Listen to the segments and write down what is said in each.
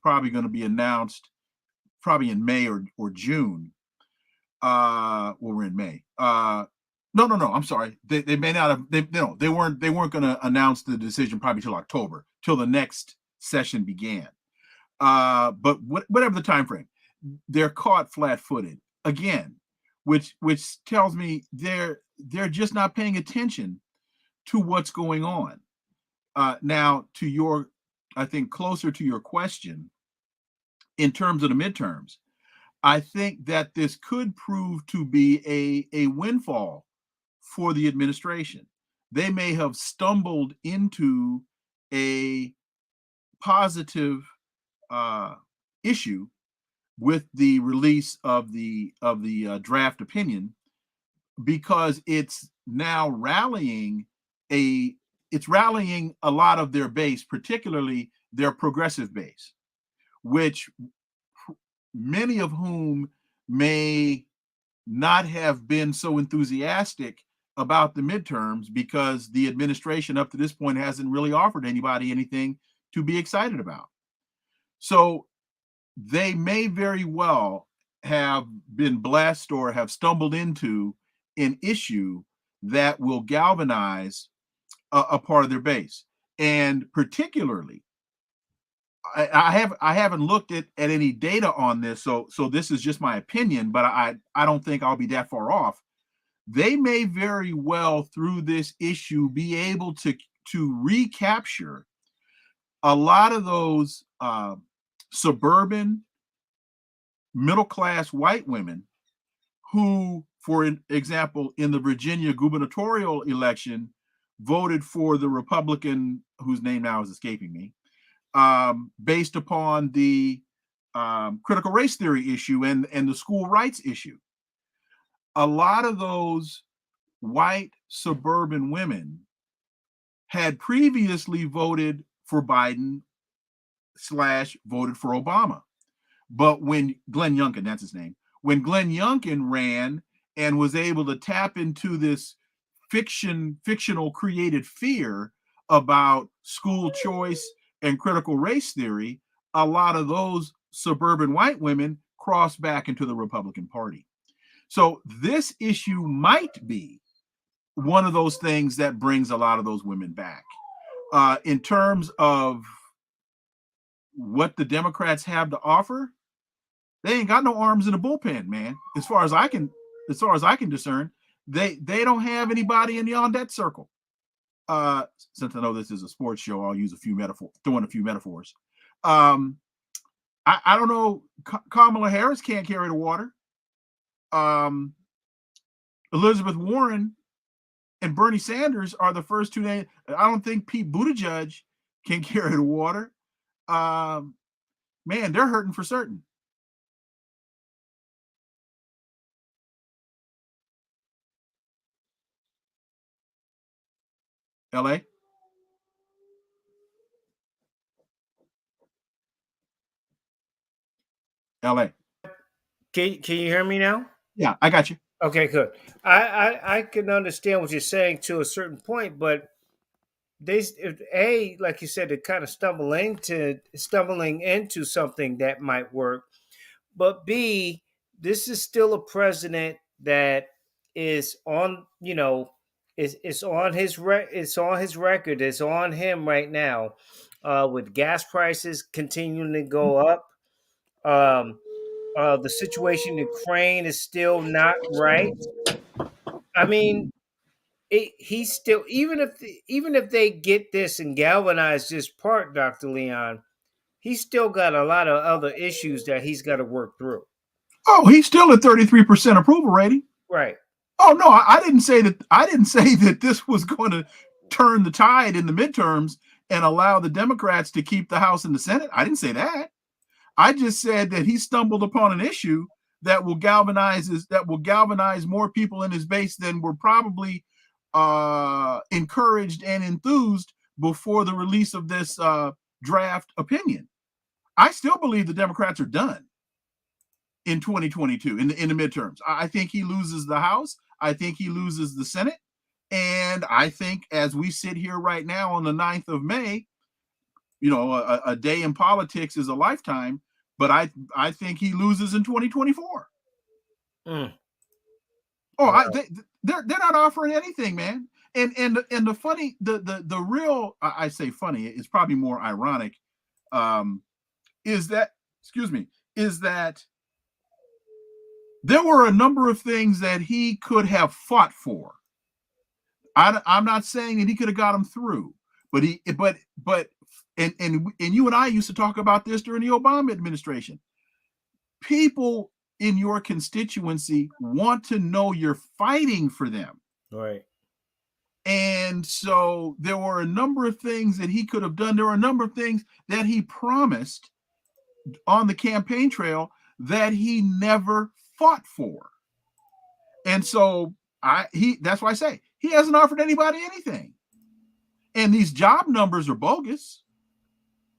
probably going to be announced probably in May or June. Well, we're in May. No. I'm sorry. They may not have. They weren't going to announce the decision probably till October, till the next session began. But whatever the time frame, they're caught flat-footed again, which tells me they're just not paying attention to what's going on. Now, to your, I think closer to your question, in terms of the midterms, I think that this could prove to be a windfall for the administration. They may have stumbled into a positive issue with the release of the draft opinion, because it's now rallying a lot of their base, particularly their progressive base, which many of whom may not have been so enthusiastic about the midterms because the administration up to this point hasn't really offered anybody anything to be excited about. So they may very well have been blessed or have stumbled into an issue that will galvanize a part of their base. And particularly, I haven't looked at any data on this, so this is just my opinion, but I don't think I'll be that far off. They may very well, through this issue, be able to recapture a lot of those suburban middle-class white women who, for example, in the Virginia gubernatorial election, voted for the Republican, whose name now is escaping me, based upon the critical race theory issue and the school rights issue. A lot of those white suburban women had previously voted for Biden / voted for Obama. But when Glenn Youngkin, that's his name, when Glenn Youngkin ran and was able to tap into this fictional created fear about school choice and critical race theory, a lot of those suburban white women crossed back into the Republican Party. So this issue might be one of those things that brings a lot of those women back. In terms of what the Democrats have to offer, they ain't got no arms in the bullpen, man. As far as I can discern, they don't have anybody in the on deck circle. Since I know this is a sports show, I'll use throwing a few metaphors. I don't know. Kamala Harris can't carry the water. Elizabeth Warren and Bernie Sanders are the first two names. I don't think Pete Buttigieg can carry the water. Man, they're hurting for certain. LA? LA. Can you hear me now? Yeah, I got you. Okay, good. I can understand what you're saying to a certain point, but like you said, they're kind of stumbling into something that might work. But B, this is still a president that is on, it's on his record. It's on him right now, with gas prices continuing to go up. The situation in Ukraine is still not right. I mean, he's still, even if they get this and galvanize this part, Dr. Leon, he's still got a lot of other issues that he's got to work through. Oh, he's still at 33% approval rating. Right. Oh no, I didn't say that. I didn't say that this was going to turn the tide in the midterms and allow the Democrats to keep the House and the Senate. I didn't say that. I just said that he stumbled upon an issue that will galvanize more people in his base than were probably encouraged and enthused before the release of this draft opinion. I still believe the Democrats are done in 2022 in the midterms. I think he loses the House. I think he loses the Senate. And I think as we sit here right now on the 9th of May, a day in politics is a lifetime, but I think he loses in 2024. Mm. Oh, Wow. they're not offering anything, man. And the funny, the real, I say funny, it's probably more ironic, um, is that, excuse me, is that there were a number of things that he could have fought for. I'm not saying that he could have got them through, but and you and I used to talk about this during the Obama administration. People in your constituency want to know you're fighting for them. Right. And so there were a number of things that he could have done. There were a number of things that he promised on the campaign trail that he never fought for. And so that's why I say he hasn't offered anybody anything. And these job numbers are bogus.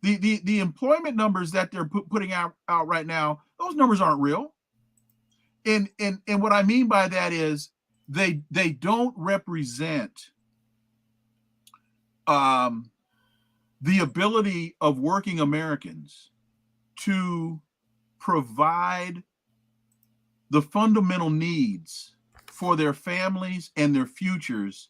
The employment numbers that they're putting out right now, those numbers aren't real. And what I mean by that is they don't represent the ability of working Americans to provide the fundamental needs for their families and their futures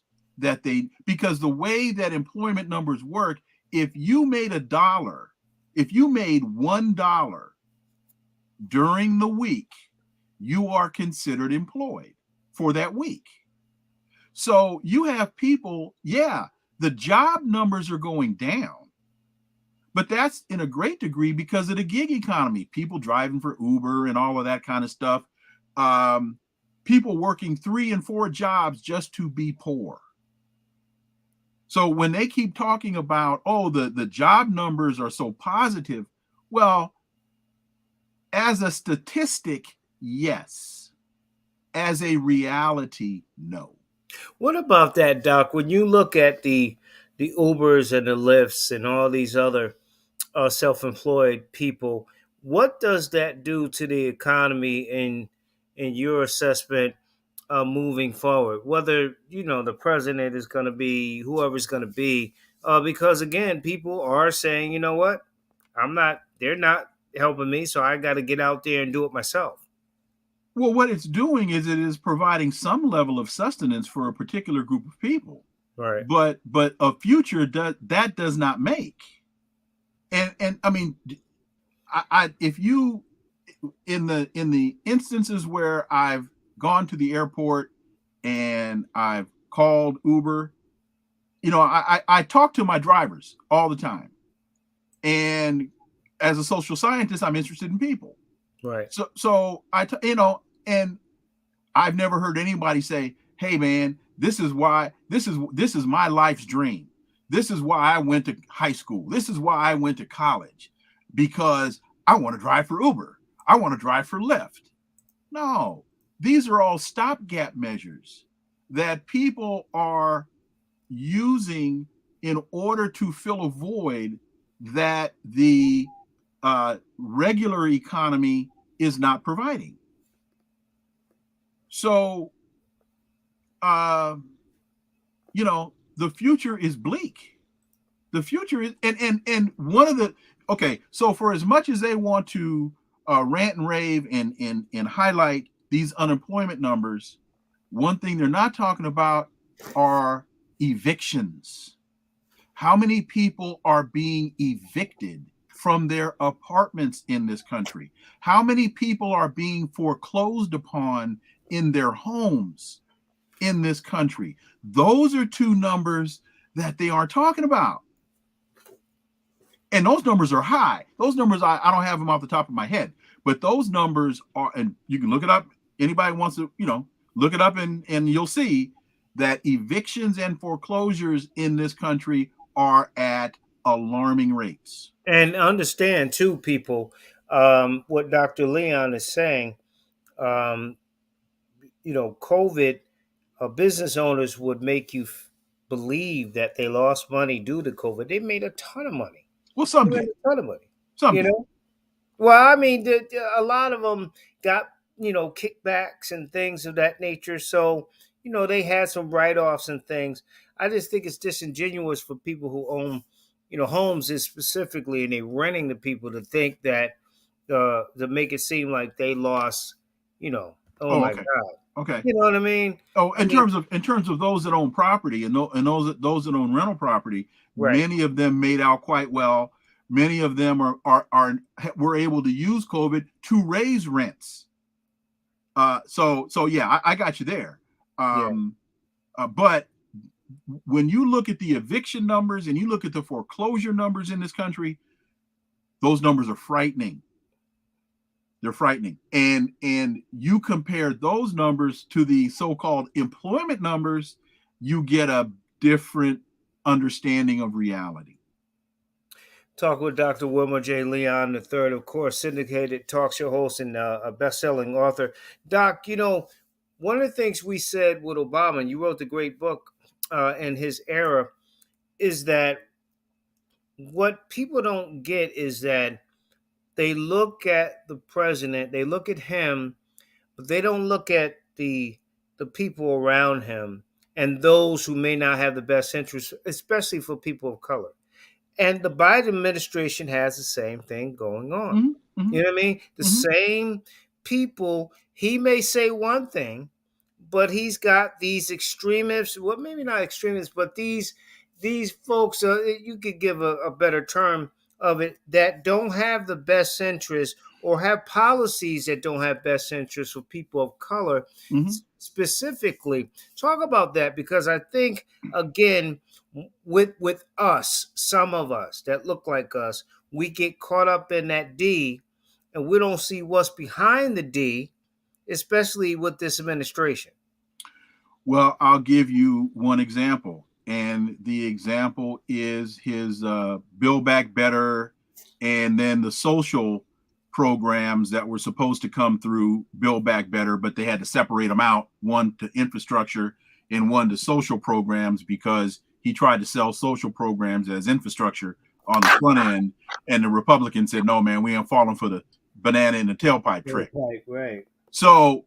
because the way that employment numbers work, if you made $1 during the week, you are considered employed for that week. So you have people, the job numbers are going down, but that's in a great degree because of the gig economy, people driving for Uber and all of that kind of stuff. People working 3 and 4 jobs just to be poor. So when they keep talking about, the job numbers are so positive, well, as a statistic, yes. As a reality, no. What about that, Doc? When you look at the Ubers and the Lyfts and all these other self-employed people, what does that do to the economy in your assessment moving forward? Whether the president is going to be whoever's going to be, because again, people are saying, you know what, they're not helping me, so I got to get out there and do it myself. Well, what it's doing is it is providing some level of sustenance for a particular group of people, Right. but a future does not make. And I mean, if you in the instances where I've gone to the airport and I've called Uber, I talk to my drivers all the time, and as a social scientist, I'm interested in people. Right. So and I've never heard anybody say, "Hey, man, this is my life's dream. This is why I went to high school. This is why I went to college, because I want to drive for Uber. I want to drive for Lyft." No, these are all stopgap measures that people are using in order to fill a void that the regular economy is not providing. So, the future is bleak. The future is, and one of the, okay, so for as much as they want to rant and rave and highlight these unemployment numbers, one thing they're not talking about are evictions. How many people are being evicted from their apartments in this country? How many people are being foreclosed upon in their homes in this country? Those are two numbers that they aren't talking about. And those numbers are high. Those numbers, I don't have them off the top of my head, but those numbers are, and you can look it up. Anybody wants to, look it up and you'll see that evictions and foreclosures in this country are at alarming rates. And understand too, people, what Dr. Leon is saying. Um, COVID, business owners would make you believe that they lost money due to COVID. They made a ton of money. Well, some They made did. a ton of money. Some You did. know. Well, I mean, a lot of them got kickbacks and things of that nature. So they had some write offs and things. I just think it's disingenuous for people who own homes is specifically, and they're renting to people to think that to make it seem like they lost, oh Oh, my okay. God. Okay. You know what I mean? Oh, I mean, in terms of those that own property and those that own rental property, right. many of them made out quite well. Many of them are were able to use COVID to raise rents. So yeah, I got you there. Yeah. But when you look at the eviction numbers and you look at the foreclosure numbers in this country, those numbers are frightening. They're frightening. And you compare those numbers to the so-called employment numbers, you get a different understanding of reality. Talk with Dr. Wilmer J. Leon III, of course, syndicated talk show host and a best-selling author. Doc, one of the things we said with Obama, and you wrote the great book in his era, is that what people don't get is that they look at the president, they look at him, but they don't look at the people around him and those who may not have the best interest, especially for people of color. And the Biden administration has the same thing going on. Mm-hmm, mm-hmm, You know what I mean? The mm-hmm, same people, he may say one thing, but he's got these extremists, well, maybe not extremists, but these folks, you could give a better term of it, that don't have the best interest or have policies that don't have best interest for people of color mm-hmm. specifically. Talk about that, because I think, again, with us, some of us that look like us, we get caught up in that D, and we don't see what's behind the D, especially with this administration. Well, I'll give you one example, and the example is his Build Back Better, and then the social programs that were supposed to come through Build Back Better, but they had to separate them out, one to infrastructure and one to social programs, because he tried to sell social programs as infrastructure on the front end, and the Republicans said, "No, man, we ain't falling for the banana in the tailpipe trick." Right, right. So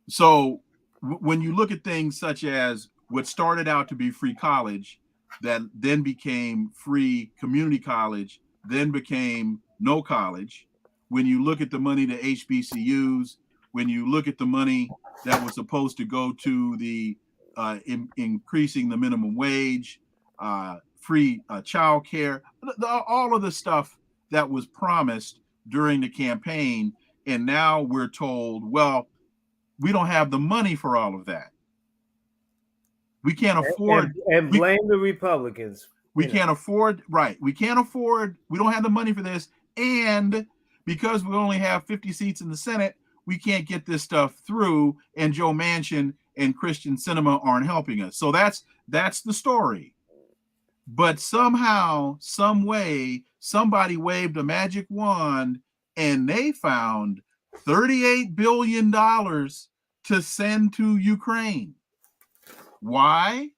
so when you look at things such as what started out to be free college, that then became free community college, then became no college, when you look at the money to HBCUs, when you look at the money that was supposed to go to the increasing the minimum wage, free child care, all of the stuff that was promised during the campaign, and now we're told, well, we don't have the money for all of that. We can't afford And we blame the Republicans. we can't afford, right. We can't afford, we don't have the money for this. And because we only have 50 seats in the Senate, we can't get this stuff through. And Joe Manchin and Christian Sinema aren't helping us. So that's the story. But somehow, some way, somebody waved a magic wand and they found $38 billion to send to Ukraine. Why?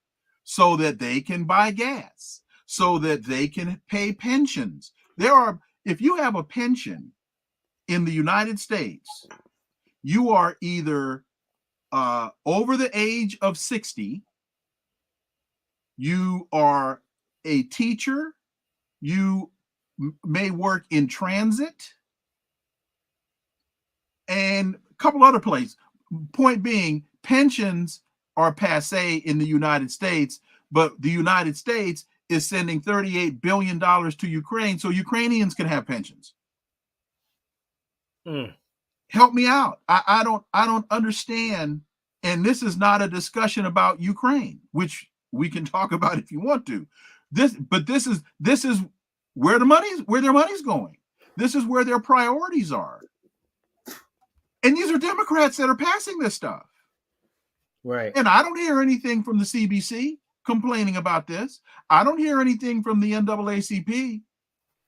So that they can buy gas, so that they can pay pensions. If you have a pension in the United States, you are either over the age of 60, you are a teacher, you may work in transit, and a couple other places. Point being, pensions are passe in the United States, but the United States is sending $38 billion to Ukraine so Ukrainians can have pensions. Help me out. I don't understand. And this is not a discussion about Ukraine, which we can talk about if you want to. This is where their money's going. This is where their priorities are. And these are Democrats that are passing this stuff. Right. And I don't hear anything from the CBC complaining about this. I don't hear anything from the NAACP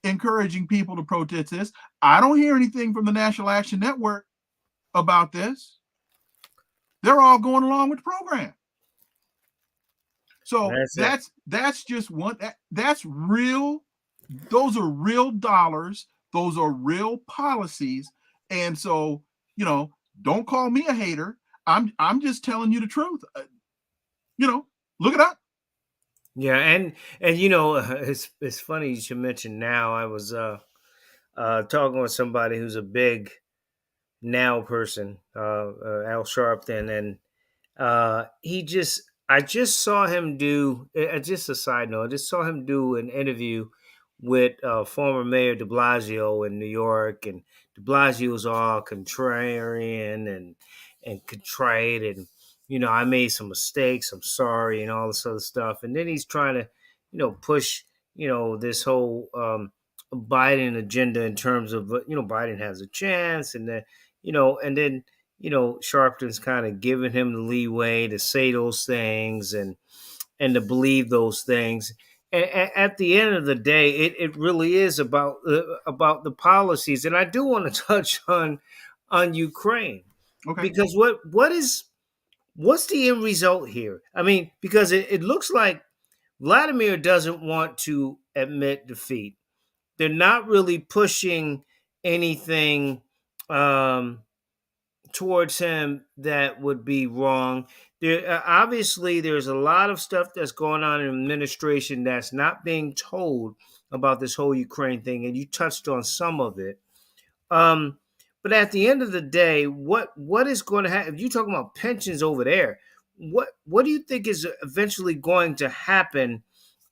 encouraging people to protest this. I don't hear anything from the National Action Network about this. They're all going along with the program. So that's just one. That's real. Those are real dollars. Those are real policies. And so, don't call me a hater. I'm just telling you the truth. Look it up. Yeah, and it's funny you should mention now. I was talking with somebody who's a big now person, Al Sharpton, and he just I just saw him do just a side note. I just saw him do an interview with former Mayor De Blasio in New York, and De Blasio's all contrarian and contrite, and I made some mistakes. I'm sorry, and all this other stuff. And then he's trying to push this whole Biden agenda in terms of Biden has a chance, and then and then Sharpton's kind of giving him the leeway to say those things and to believe those things. And at the end of the day, it really is about the policies. And I do want to touch on Ukraine, Okay. because what's the end result here? I mean, because it looks like Vladimir doesn't want to admit defeat. They're not really pushing anything um, towards him that would be wrong. There obviously there's a lot of stuff that's going on in administration that's not being told about this whole Ukraine thing, and you touched on some of it. Um, but at the end of the day, what is going to happen? If you're talking about pensions over there, what do you think is eventually going to happen?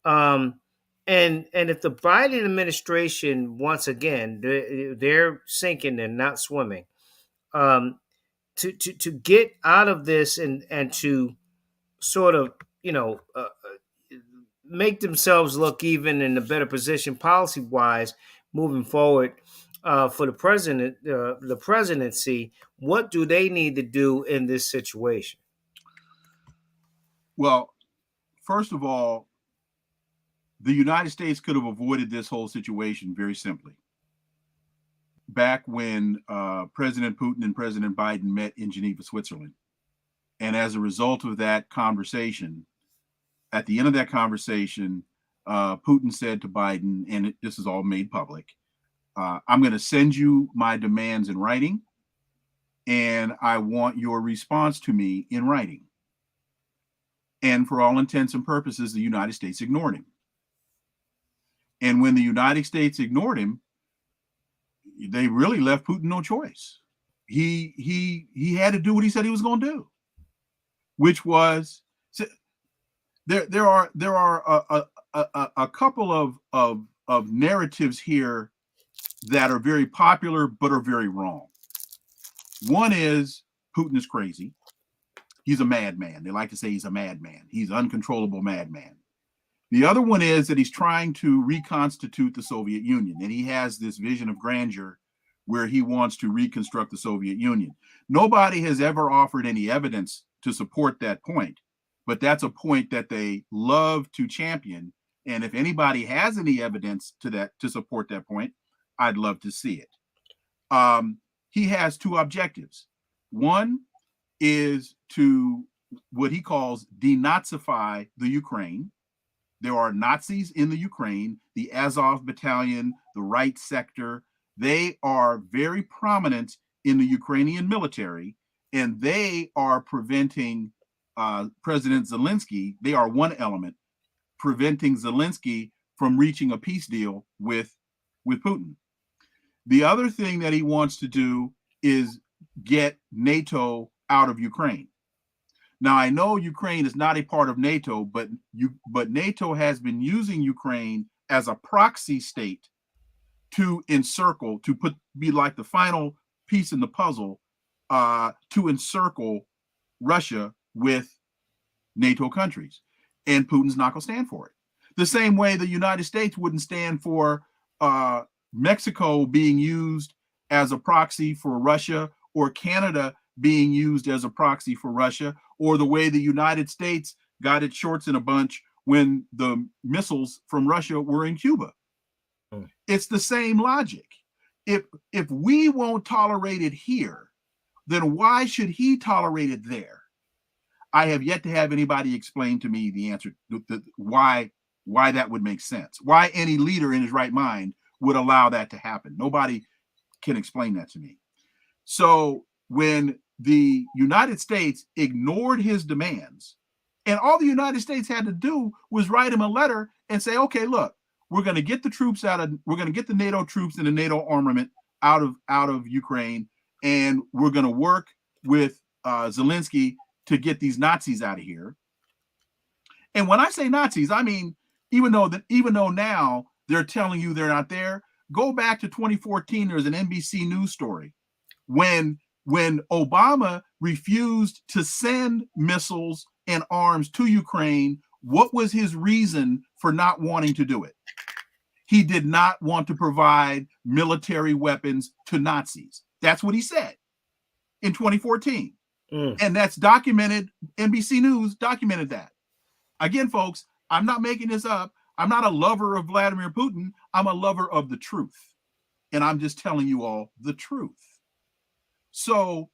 Um, and if the Biden administration, once again, they're sinking and not swimming. Um, to get out of this and to sort of make themselves look even in a better position policy wise moving forward for the presidency. What do they need to do in this situation? Well, first of all, the United States could have avoided this whole situation very simply. Back when President Putin and President Biden met in Geneva, Switzerland. And as a result of that conversation, at the end of that conversation, Putin said to Biden, and this is all made public, I'm going to send you my demands in writing, and I want your response to me in writing. And for all intents and purposes, the United States ignored him. And when the United States ignored him, they really left Putin no choice. He had to do what he said he was going to do, which was there are a couple of narratives here that are very popular but are very wrong. One is Putin is crazy. He's a madman. They like to say he's a madman. He's an uncontrollable madman. The other one is that he's trying to reconstitute the Soviet Union, and he has this vision of grandeur where he wants to reconstruct the Soviet Union. Nobody has ever offered any evidence to support that point, but that's a point that they love to champion. And if anybody has any evidence to support that point, I'd love to see it. He has two objectives. One is to what he calls denazify the Ukraine. There are Nazis in the Ukraine, the Azov battalion, the right sector. They are very prominent in the Ukrainian military, and they are preventing President Zelensky. They are one element preventing Zelensky from reaching a peace deal with Putin. The other thing that he wants to do is get NATO out of Ukraine. Now, I know Ukraine is not a part of NATO, but NATO has been using Ukraine as a proxy state to encircle, be like the final piece in the puzzle, to encircle Russia with NATO countries. And Putin's not going to stand for it. The same way the United States wouldn't stand for Mexico being used as a proxy for Russia, or Canada being used as a proxy for Russia, or the way the United States got its shorts in a bunch when the missiles from Russia were in Cuba. It's the same logic. If we won't tolerate it here, then why should he tolerate it there? I have yet to have anybody explain to me the answer to why that would make sense. Why any leader in his right mind would allow that to happen. Nobody can explain that to me. So when the United States ignored his demands, And all the United States had to do was write him a letter and say, okay, look, we're going to get the NATO troops and the NATO armament out of Ukraine, and we're going to work with Zelensky to get these Nazis out of here. And when I say Nazis, I mean, even though now they're telling you they're not there, go back to 2014. There's an NBC News story when Obama refused to send missiles and arms to Ukraine. What was his reason for not wanting to do it? He did not want to provide military weapons to Nazis. That's what he said in 2014. And that's documented. NBC News documented that. Again, folks, I'm not making this up. I'm not a lover of Vladimir Putin. I'm a lover of the truth. And I'm just telling you all the truth. So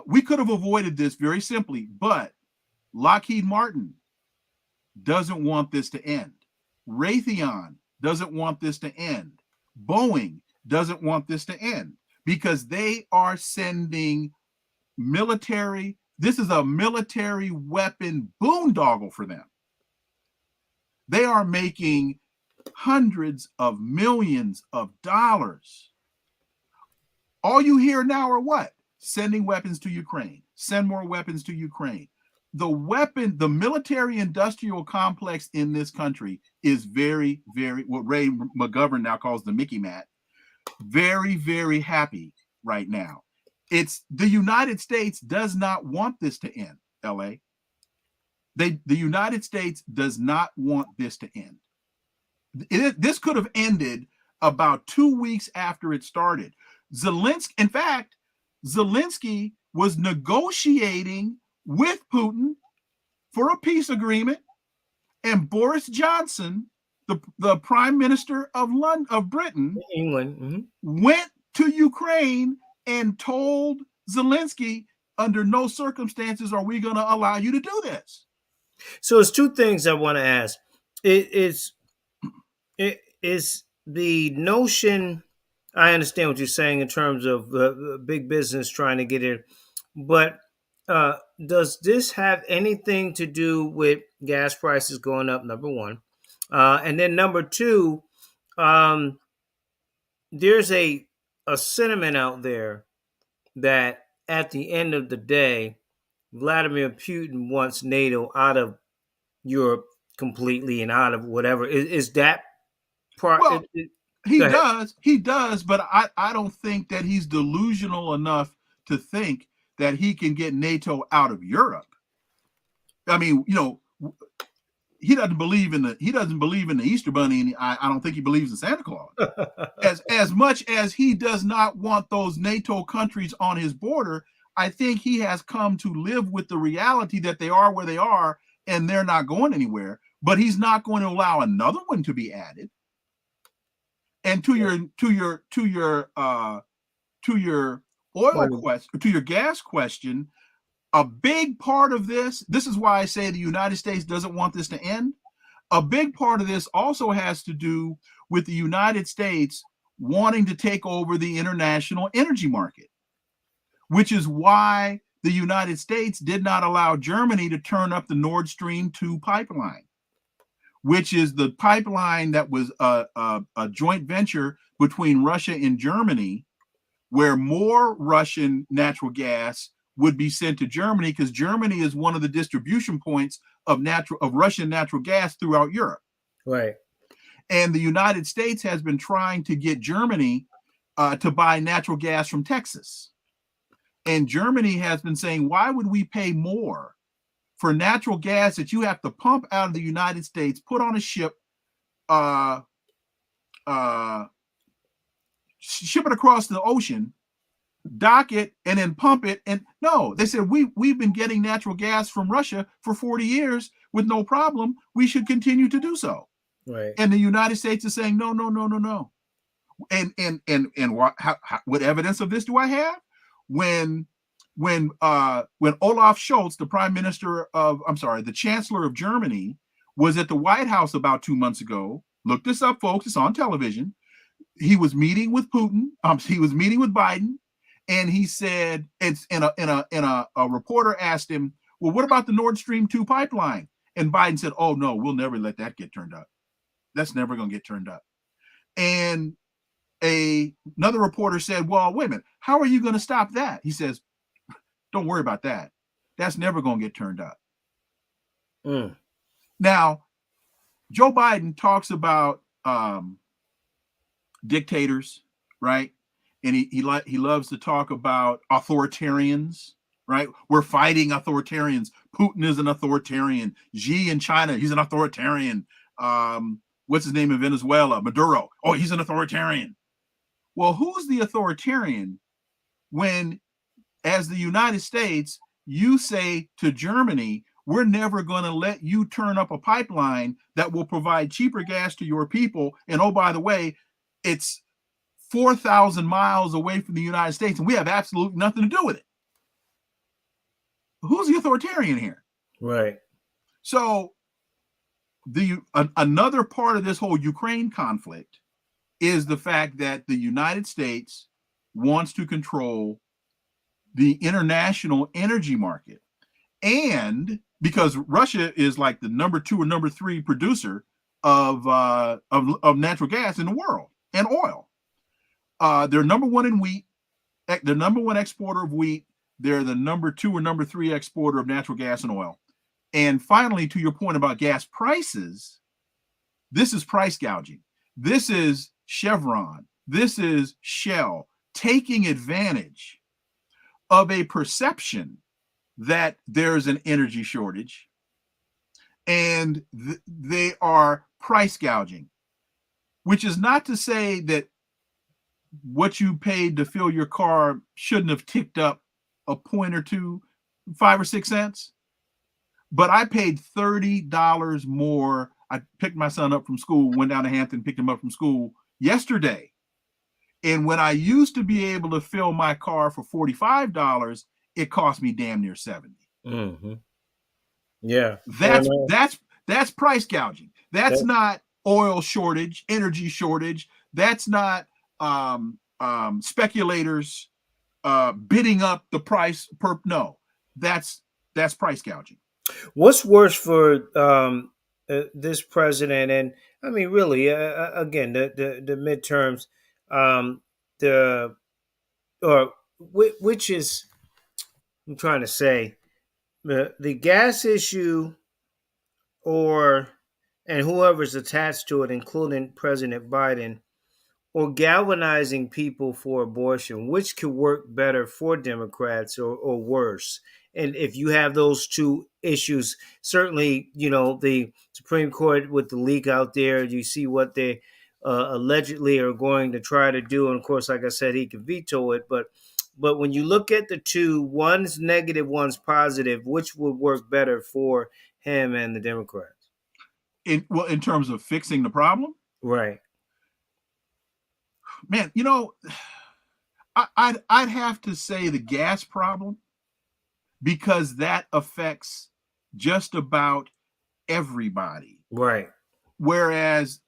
we could have avoided this very simply, but Lockheed Martin doesn't want this to end. Raytheon doesn't want this to end. Boeing doesn't want this to end because they are sending military. This is a military weapon boondoggle for them. They are making hundreds of millions of dollars. All you hear now are what? Sending weapons to Ukraine. Send more weapons to Ukraine. The military industrial complex in this country is very, very, what Ray McGovern now calls the Mickey Mat, very, very happy right now. It's the United States does not want this to end, LA. The United States does not want this to end. This could have ended about 2 weeks after it started. In fact, Zelensky was negotiating with Putin for a peace agreement, and Boris Johnson, the Prime Minister of Britain, England, went to Ukraine and told Zelensky, under no circumstances are we going to allow you to do this. So it's two things I want to ask. It is the notion. I understand what you're saying in terms of big business trying to get it, but does this have anything to do with gas prices going up? Number one, and then number two, there's a sentiment out there that at the end of the day, Vladimir Putin wants NATO out of Europe completely and out of whatever. Is that part? Well, he does, but I don't think that he's delusional enough to think that he can get NATO out of Europe. I mean, he doesn't believe in the Easter Bunny, and I don't think he believes in Santa Claus. as much as he does not want those NATO countries on his border, I think he has come to live with the reality that they are where they are and they're not going anywhere. But he's not going to allow another one to be added. And to your oil question, to your gas question, a big part of this is why I say the United States doesn't want this to end. A big part of this also has to do with the United States wanting to take over the international energy market, which is why the United States did not allow Germany to turn up the Nord Stream 2 pipeline, which is the pipeline that was a joint venture between Russia and Germany, where more Russian natural gas would be sent to Germany, because Germany is one of the distribution points of Russian natural gas throughout Europe. Right. And the United States has been trying to get Germany to buy natural gas from Texas. And Germany has been saying, why would we pay more for natural gas that you have to pump out of the United States, put on a ship, ship it across the ocean, dock it, and then pump it? And no, they said, we've been getting natural gas from Russia for 40 years with no problem. We should continue to do so. Right. And the United States is saying, no. And what evidence of this do I have? When Olaf Scholz, the Chancellor of Germany, was at the White House about 2 months ago. Look this up, folks. It's on television. He was meeting with Putin. He was meeting with Biden, and he said, a reporter asked him, Well, what about the Nord Stream 2 pipeline? And Biden said, oh, no, we'll never let that get turned up. That's never going to get turned up. And another reporter said, well, wait a minute, how are you going to stop that? He says, don't worry about that. That's never going to get turned up. Now, Joe Biden talks about dictators, right? And he loves to talk about authoritarians, right? We're fighting authoritarians. Putin is an authoritarian. Xi in China, he's an authoritarian. What's his name in Venezuela? Maduro. Oh, he's an authoritarian. Well, who's the authoritarian when, as the United States, you say to Germany, we're never going to let you turn up a pipeline that will provide cheaper gas to your people. And oh, by the way, it's 4,000 miles away from the United States, and we have absolutely nothing to do with it. Who's the authoritarian here? Right. So another part of this whole Ukraine conflict is the fact that the United States wants to control the international energy market. And because Russia is like the number 2 or number 3 producer of natural gas in the world and oil. They're number 1 in wheat. They're number 1 exporter of wheat. They're the number 2 or number 3 exporter of natural gas and oil. And finally, to your point about gas prices, this is price gouging. This is Chevron. This is Shell taking advantage of a perception that there's an energy shortage, and they are price gouging, which is not to say that what you paid to fill your car shouldn't have ticked up a point or two, 5 or 6 cents. But I paid $30 more. I picked my son up from school, went down to Hampton, picked him up from school yesterday. And when I used to be able to fill my car for $45, it cost me damn near $70. Mm-hmm. Yeah. That's price gouging. That's not oil shortage, energy shortage. That's not speculators bidding up the price per. No, that's price gouging. What's worse for this president? And I mean, really, again, the midterms, which is, I'm trying to say, the gas issue, and whoever's attached to it, including President Biden, or galvanizing people for abortion, which could work better for Democrats or worse? And if you have those two issues, certainly, the Supreme Court with the leak out there, you see what they allegedly are going to try to do. And of course, like I said, he can veto it. But when you look at the two, one's negative, one's positive, which would work better for him and the Democrats? In terms of fixing the problem? Right. Man, I'd have to say the gas problem, because that affects just about everybody. Right. Whereas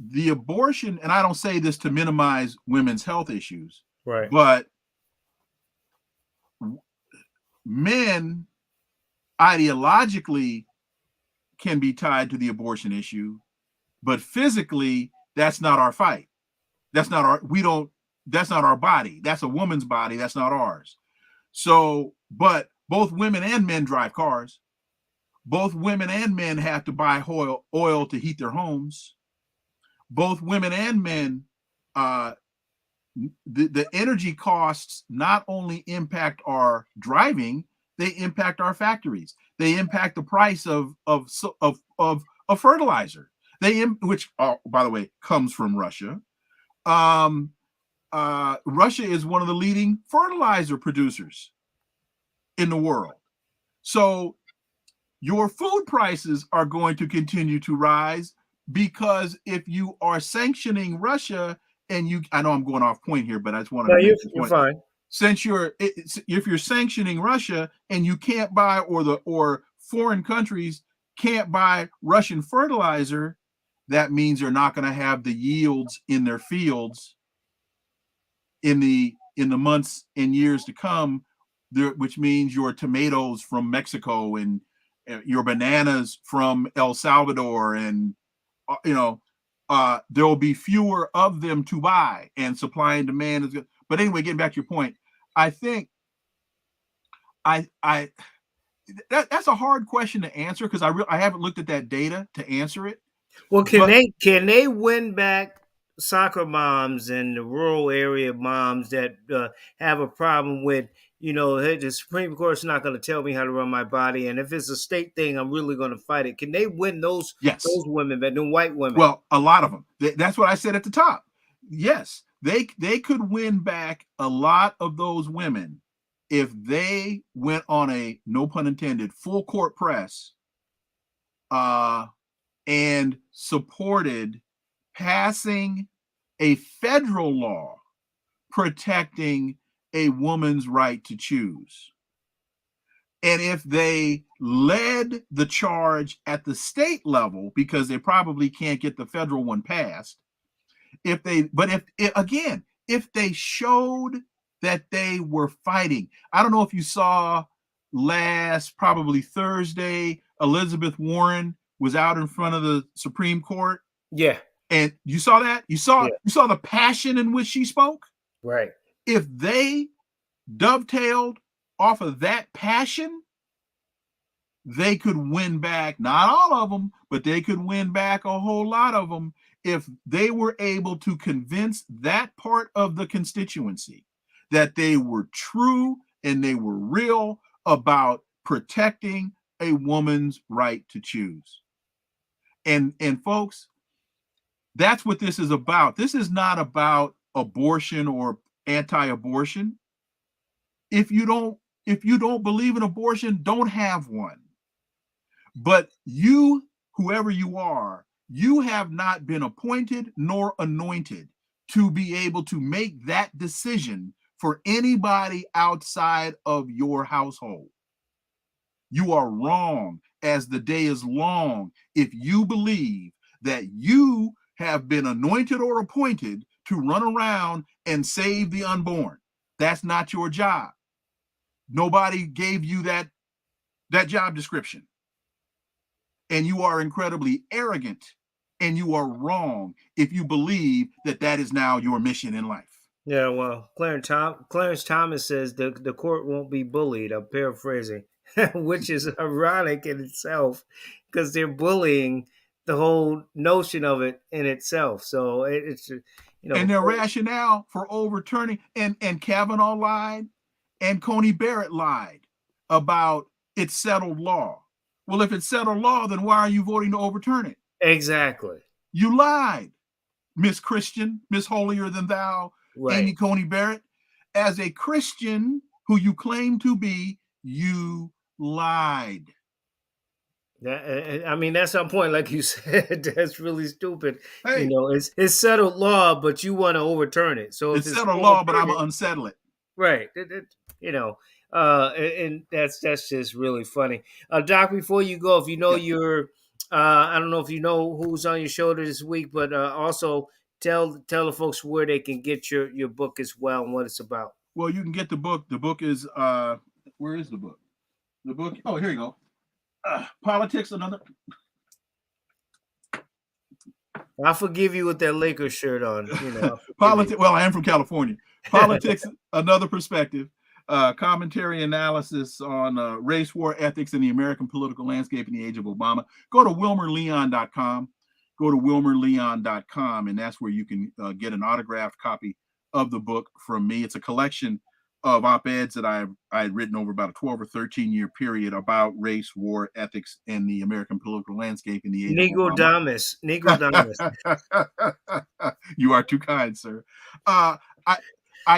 the abortion, and I don't say this to minimize women's health issues, right, but men ideologically can be tied to the abortion issue, but physically, that's not our fight. That's not our body. That's a woman's body. That's not ours. So, but both women and men drive cars. Both women and men have to buy oil to heat their homes. Both women and men, the energy costs not only impact our driving, they impact our factories. They impact the price of fertilizer. Which, by the way, comes from Russia. Russia is one of the leading fertilizer producers in the world. So your food prices are going to continue to rise, because if you are sanctioning Russia, and I know I'm going off point here, but I just want to make this point. You're fine. If you're sanctioning Russia and you can't buy, or foreign countries can't buy Russian fertilizer, that means they're not going to have the yields in their fields in the months and years to come, which means your tomatoes from Mexico and your bananas from El Salvador, and there will be fewer of them to buy, and supply and demand is good. But anyway, getting back to your point, I think that's a hard question to answer, because I haven't looked at that data to answer it. Well, But can they win back soccer moms and the rural area moms that have a problem with, hey, the Supreme Court's not going to tell me how to run my body, and if it's a state thing, I'm really going to fight it. Can they win those yes, women, but them white women? well, a lot of them. That's what I said at the top. Yes, they could win back a lot of those women if they went on a, no pun intended, full court press, and supported passing a federal law protecting a woman's right to choose. And if they led the charge at the state level, because they probably can't get the federal one passed, if they showed that they were fighting. I don't know if you saw last, probably Thursday, Elizabeth Warren was out in front of the Supreme Court. Yeah. And you saw that? You saw the passion in which she spoke? Right. If they dovetailed off of that passion, they could win back, not all of them, but they could win back a whole lot of them if they were able to convince that part of the constituency that they were true and they were real about protecting a woman's right to choose. And folks, that's what this is about. This is not about abortion or anti-abortion. If you don't believe in abortion, don't have one. But you, whoever you are, you have not been appointed nor anointed to be able to make that decision for anybody outside of your household. You are wrong, as the day is long, if you believe that you have been anointed or appointed to run around and save the unborn. That's not your job. Nobody gave you that job description. And you are incredibly arrogant, and you are wrong if you believe that that is now your mission in life. Yeah, well, Clarence Thomas says the court won't be bullied. I'm paraphrasing, which is ironic in itself, because they're bullying the whole notion of it in itself. So it's and their rationale for overturning, and Kavanaugh lied, and Coney Barrett lied about it's settled law. Well, if it's settled law, then why are you voting to overturn it? Exactly. You lied, Miss Christian, Miss Holier Than Thou, right. Amy Coney Barrett. As a Christian who you claim to be, you lied. I mean, that's some point, like you said. That's really stupid. Hey, it's settled law, but you want to overturn it. So it's settled law, but I'm gonna unsettle it. Right. And that's just really funny. Doc, before you go, if you know your, I don't know if you know who's on your shoulder this week, but also tell the folks where they can get your book as well and what it's about. Well, you can get the book. The book is where is the book? The book. Oh, here you go. Politics, another. I forgive you with that Lakers shirt on. Politics. Well, I am from California. Politics, another perspective. Commentary analysis on race, war, ethics, and the American political landscape in the age of Obama. Go to wilmerleon.com. Go to wilmerleon.com, and that's where you can get an autographed copy of the book from me. It's a collection of op-eds that I had written over about a 12 or 13 year period about race, war, ethics, and the American political landscape in the age Negro of Obama. Damas. You are too kind, sir. I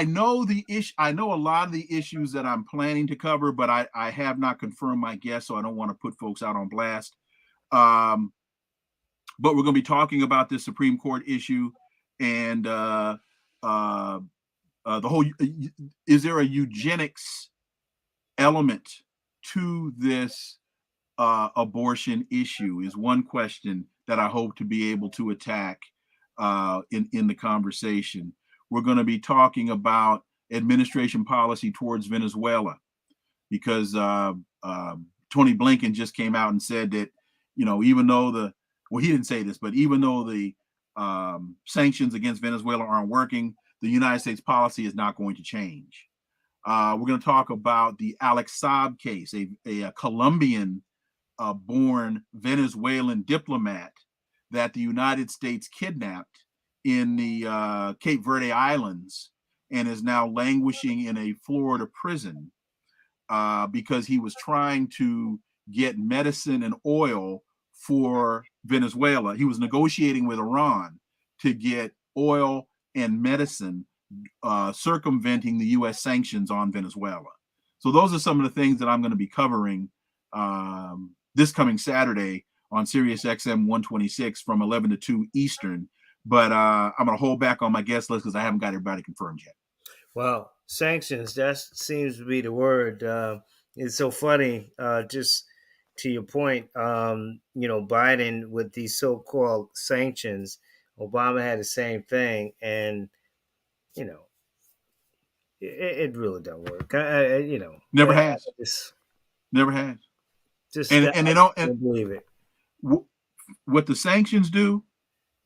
know the issue. I know a lot of the issues that I'm planning to cover, but I have not confirmed my guests, so I don't want to put folks out on blast. But we're going to be talking about this Supreme Court issue and the whole. Is there a eugenics element to this abortion issue? Is one question that I hope to be able to attack in the conversation. We're going to be talking about administration policy towards Venezuela because Tony Blinken just came out and said that, even though he didn't say this, but even though the sanctions against Venezuela aren't working, the United States policy is not going to change. We're going to talk about the Alex Saab case, a Colombian born Venezuelan diplomat that the United States kidnapped in the Cape Verde Islands and is now languishing in a Florida prison because he was trying to get medicine and oil for Venezuela. He was negotiating with Iran to get oil and medicine, circumventing the U.S. sanctions on Venezuela. So those are some of the things that I'm going to be covering this coming Saturday on Sirius XM 126 from 11 to 2 Eastern. But I'm going to hold back on my guest list because I haven't got everybody confirmed yet. Well, sanctions, that seems to be the word. It's so funny, just to your point, Biden with these so-called sanctions, Obama had the same thing, and, it really don't work. Never has. Never has. Just and they don't believe it. What the sanctions do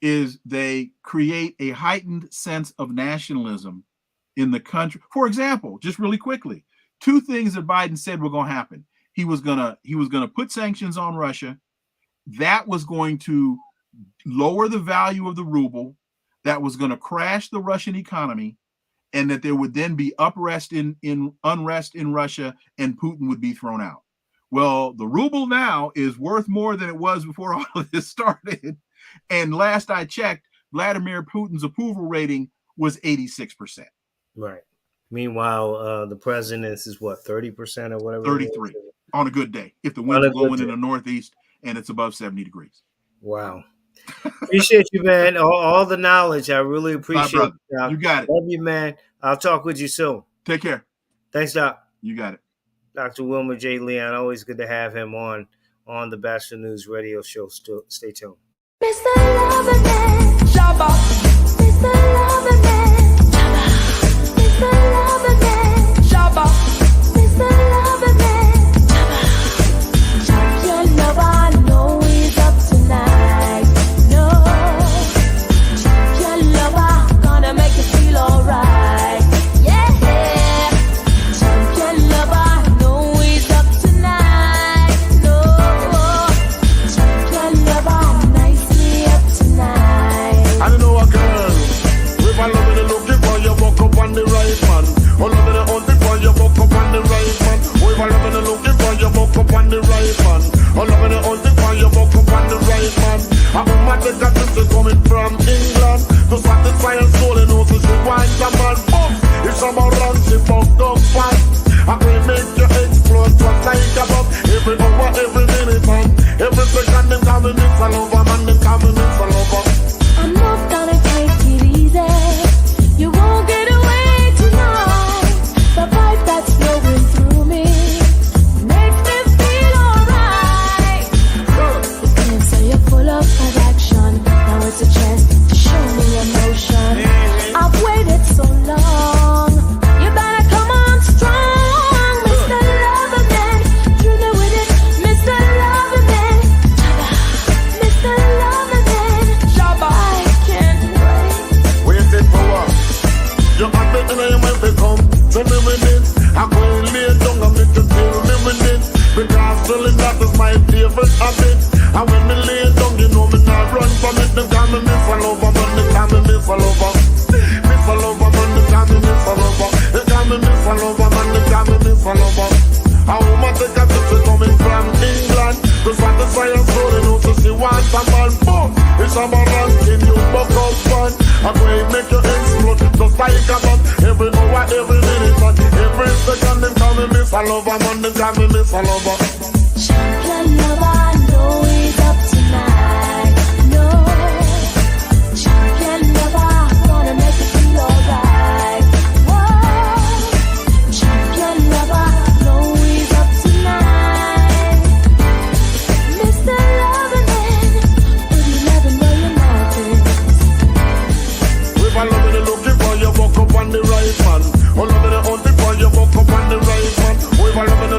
is they create a heightened sense of nationalism in the country. For example, just really quickly, 2 things that Biden said were going to happen. He was gonna put sanctions on Russia. That was going to lower the value of the ruble. That was going to crash the Russian economy, and that there would then be unrest in Russia, and Putin would be thrown out. Well, the ruble now is worth more than it was before all of this started. And last I checked, Vladimir Putin's approval rating was 86%. Right. Meanwhile, the president's is what, 30% or whatever? 33 on a good day. If the winds are blowing in the northeast and it's above 70 degrees. Wow. Appreciate you, man. All the knowledge. I really appreciate it. You got it. Love you, man. I'll talk with you soon. Take care. Thanks, Doc. You got it. Dr. Wilmer J. Leon. Always good to have him on the Batchelor News radio show. Stay tuned. Mr. Loverman, Shabba. Mr. Loverman, Shabba. Mr. Loverman, Shabba. Mr. Loverman, Shabba. Your lover, know he's up tonight. No, your lover gonna make you feel alright. Yeah, your lover, know he's up tonight. No, your lover, nicely up tonight. I don't know a girl. If I love it, looking for you, walk up on the right man. Oh, love it, only for you, walk up on the right man. Oh, if I love it, looking for you, walk up on the right man. Oh, love it, only for you, walk up on the right man. I'm a man that is coming from England to satisfy her soul and also she wants a man. Boom! If someone runs, she fucked up fast. I will make you explode just like a bomb. Every hour, every minute, man. Every second, them coming in for lover, man. Them coming in for lover. I'm not gonna take it easy. You won't get away tonight. The vibe that's flowing through me makes me feel alright. You can say you're full of attraction. Now it's a chance to show me emotion. I've waited so long. You better come on strong, Mr. Loverman. You know it, Mr. Loverman. Mr. Loverman. I can't wait. Wait it for what? You have it and I am every come. So me with it. I go and lay down and make you feel me with it. Because feeling that is my favorite habit. And when me lay down, you know me not run from it. Them call me Miss Lover, man. They call me Miss Lover. Miss Lover, man. They call me Miss Lover. They call me Miss Lover, man. They call me Miss Lover. A woman take a trip, she coming from England. To satisfy her soul, you know, so she wants a man. Boom! It's a man ranking, you buck up fun. I'm going to make you explode, just like a bomb. Every hour, every minute, man. Every second, them call me Miss Lover, man. Them call me Miss Lover. Champion lover, know he's up tonight. No, champion lover, wanna make you feel alright. Whoa, champion lover, know he's up tonight. Mr. Loverman, would you never know your mountains? If I love it, looking for you, walk up on the right man. Oh, love it, only for you, walk up on the right man. Oh, if I love it,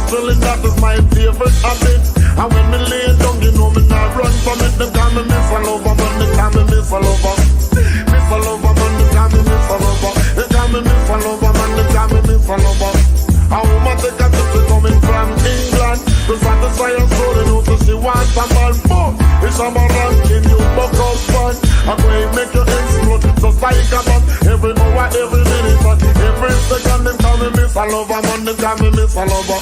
Hustling, that is my favorite habit. And when me lay down, you know me not run from it. Them call me miss a lover, man, they call me miss a lover. Miss a lover, man, they call me miss a lover. They call me miss a lover, man, they call me miss a lover. A woman take a trip to coming from England to satisfy her soul, you know, so she wants a man. Boom! It's a man ranking, you buck up fun. I'm going to make you explode, just like a bomb. Every hour, every minute, and every second, they call me miss a lover, man, they call me miss a lover.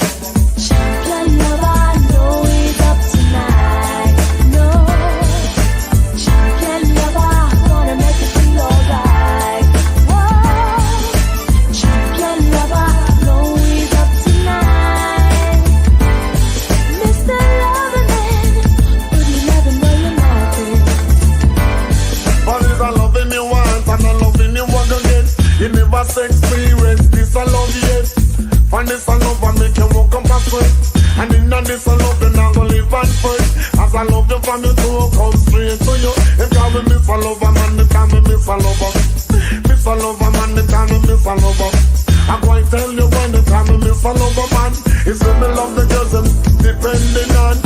Champion lover, know he's up tonight. No, champion lover, wanna make you feel alright. Whoa, champion lover, know he's up tonight. Mr. Loverman, would you never know you're nothing? But it's a loving you want and a loving you want again. You never experience this a love yet. Find this a love and make you walk up a sweat. And in this a love, you're not gonna live and fight. As I love you from you to come straight to you. If you me miss a lover, man, they call me miss a lover. Miss a lover, man, they call me miss a lover. I'm going to tell you when they call me miss a lover, man. It's when me love the girls I'm depending on.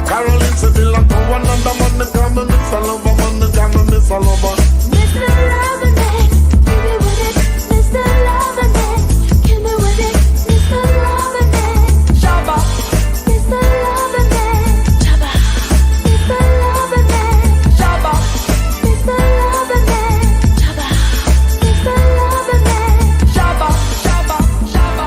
Caroline said they like to one another, man, they call me miss a lover, man, they call me miss a lover. Mr. Loverman, give me with it. Mr. Loverman, give me with it. Mr. Loverman, Shabba. Mr. Loverman, Shabba. Mr. Loverman, Shabba. Mr. Loverman, Shabba. Mr. Loverman, Shabba, Shabba, Shabba.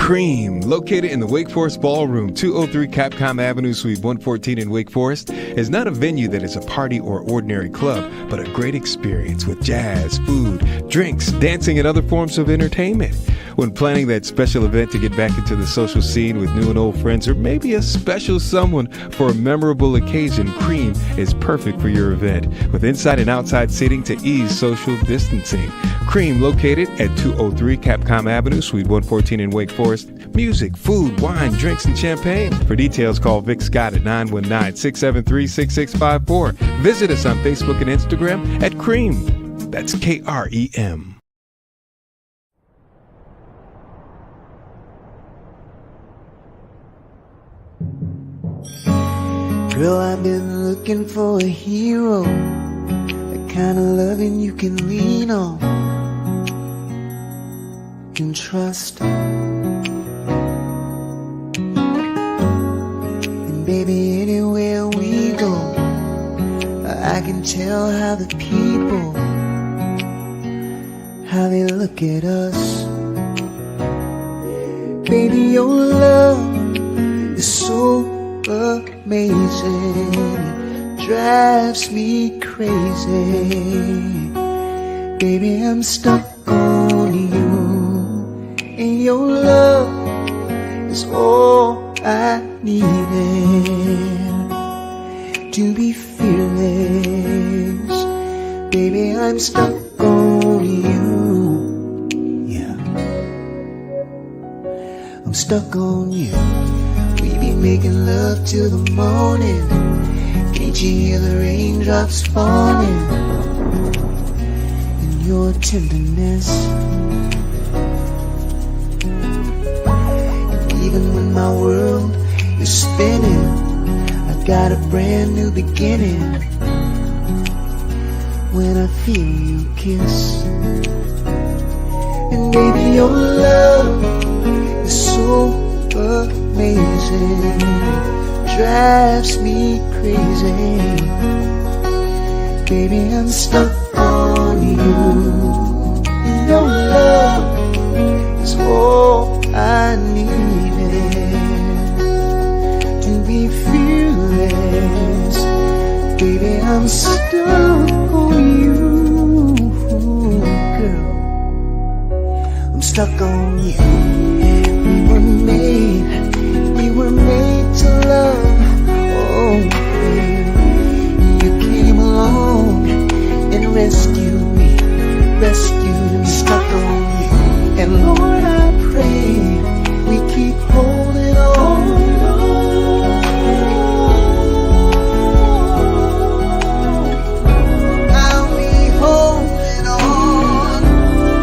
Cream, located in the Wake Forest Ballroom, 203 Capcom Avenue, Suite 114 in Wake Forest, is not a venue that is a party or ordinary club, but a great experience with jazz, food, drinks, dancing, and other forms of entertainment. When planning that special event to get back into the social scene with new and old friends, or maybe a special someone for a memorable occasion, Cream is perfect for your event, with inside and outside seating to ease social distancing. Cream, located at 203 Capcom Avenue, Suite 114 in Wake Forest. Music, food, wine, drinks, and champagne. For details, call Vic Scott at 919-673-6654. Visit us on Facebook and Instagram at Cream. That's KREM. Girl, I've been looking for a hero, the kind of loving you can lean on, can trust. And baby, anywhere we go, I can tell how the people, how they look at us. Baby, your love is so amazing, it drives me crazy. Baby, I'm stuck on you, and your love is all I needed to be fearless. Baby, I'm stuck on you. Yeah, I'm stuck on you. Making love till the morning. Can't you hear the raindrops falling? And your tenderness. And even when my world is spinning, I've got a brand new beginning. When I feel you kiss. And baby, your love is so amazing, drives me crazy. Baby, I'm stuck on you. Your love is all I needed to be fearless. Baby, I'm stuck on you, girl. I'm stuck on you. We were made to love. Oh, baby, you came along and rescued me, stuck on you. And Lord, I pray we keep holding on. I'll be holding on.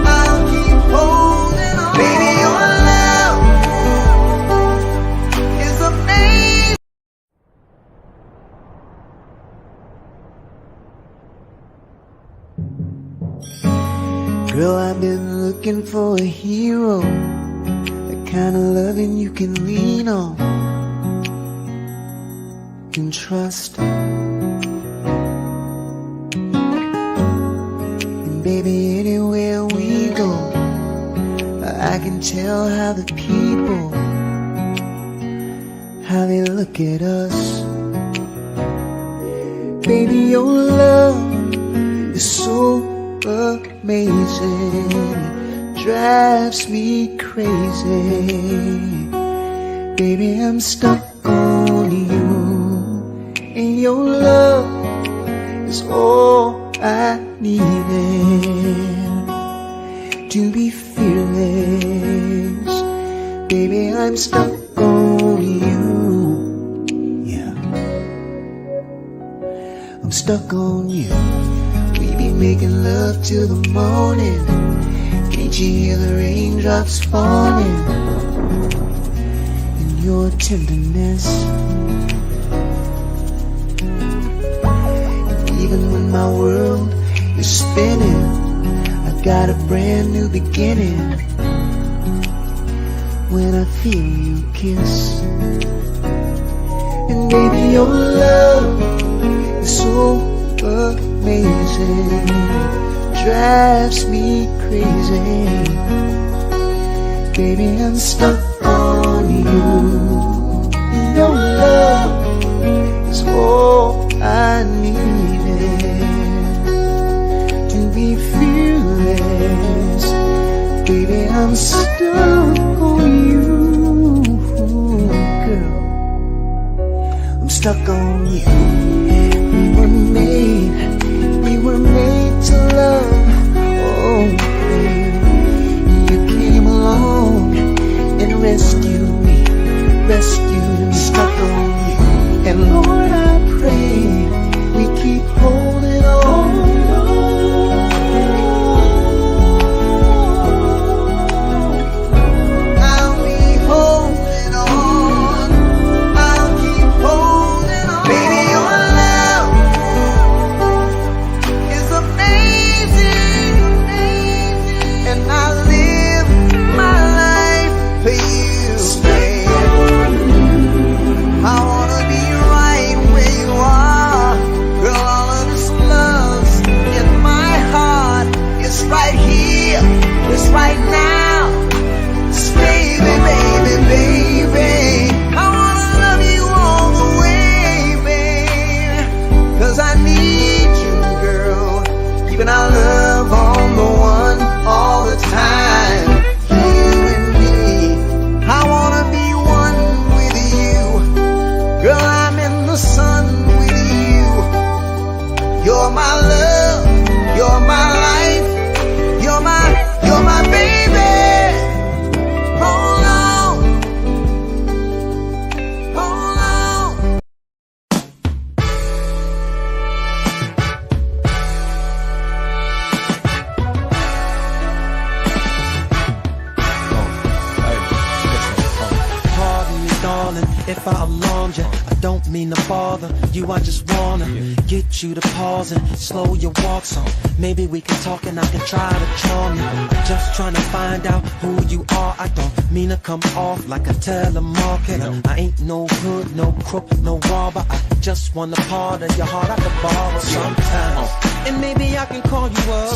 I'll keep holding on. Baby, your love is amazing. Girl, I've been looking for a hero, the kind of loving you can lean on, can trust. And baby, anywhere we go, I can tell how the people, how they look at us. Baby, your love is so amazing, it drives me crazy. Baby, I'm stuck on you, and your love is all I needed to be fearless. Baby, I'm stuck on you. Yeah, I'm stuck on you. We be making love till the morning. Can't you hear the raindrops falling? And your tenderness. And even when my world is spinning, I've got a brand new beginning. When I feel you kiss. And baby, your love is so amazing, drives me crazy. Baby, I'm stuck Your love is all I needed to be fearless. Baby, I'm stuck on you, girl. I'm stuck on you. We were made to love. Oh, baby, you came along and rescued me, stuck on you. And Lord, I pray we keep holding on. I'll be holding on. I'll keep holding on. Baby, your love is amazing, and I live my life for you. I wanna be right where you are. Girl, all of this love's in my heart. It's right here, it's right now. It's baby, baby, baby. I wanna love you all the way, babe. 'Cause I need you, girl. Keeping our love on the one all the time. You and me. I wanna be one with you. Girl, I'm in the sun with you. You're my love, you're my life, you're my baby. Hold on, hold on. Pardon me, darling, if I alarmed you. I don't mean to bother you, I just wanna get you to pause and slow your walk so maybe we can talk and I can try to charm you. I'm just trying to find out who you are. I don't mean to come off like a telemarketer. I ain't no hood, no crook, no robber. I just want a part of your heart I could borrow sometimes. And maybe I can call you up,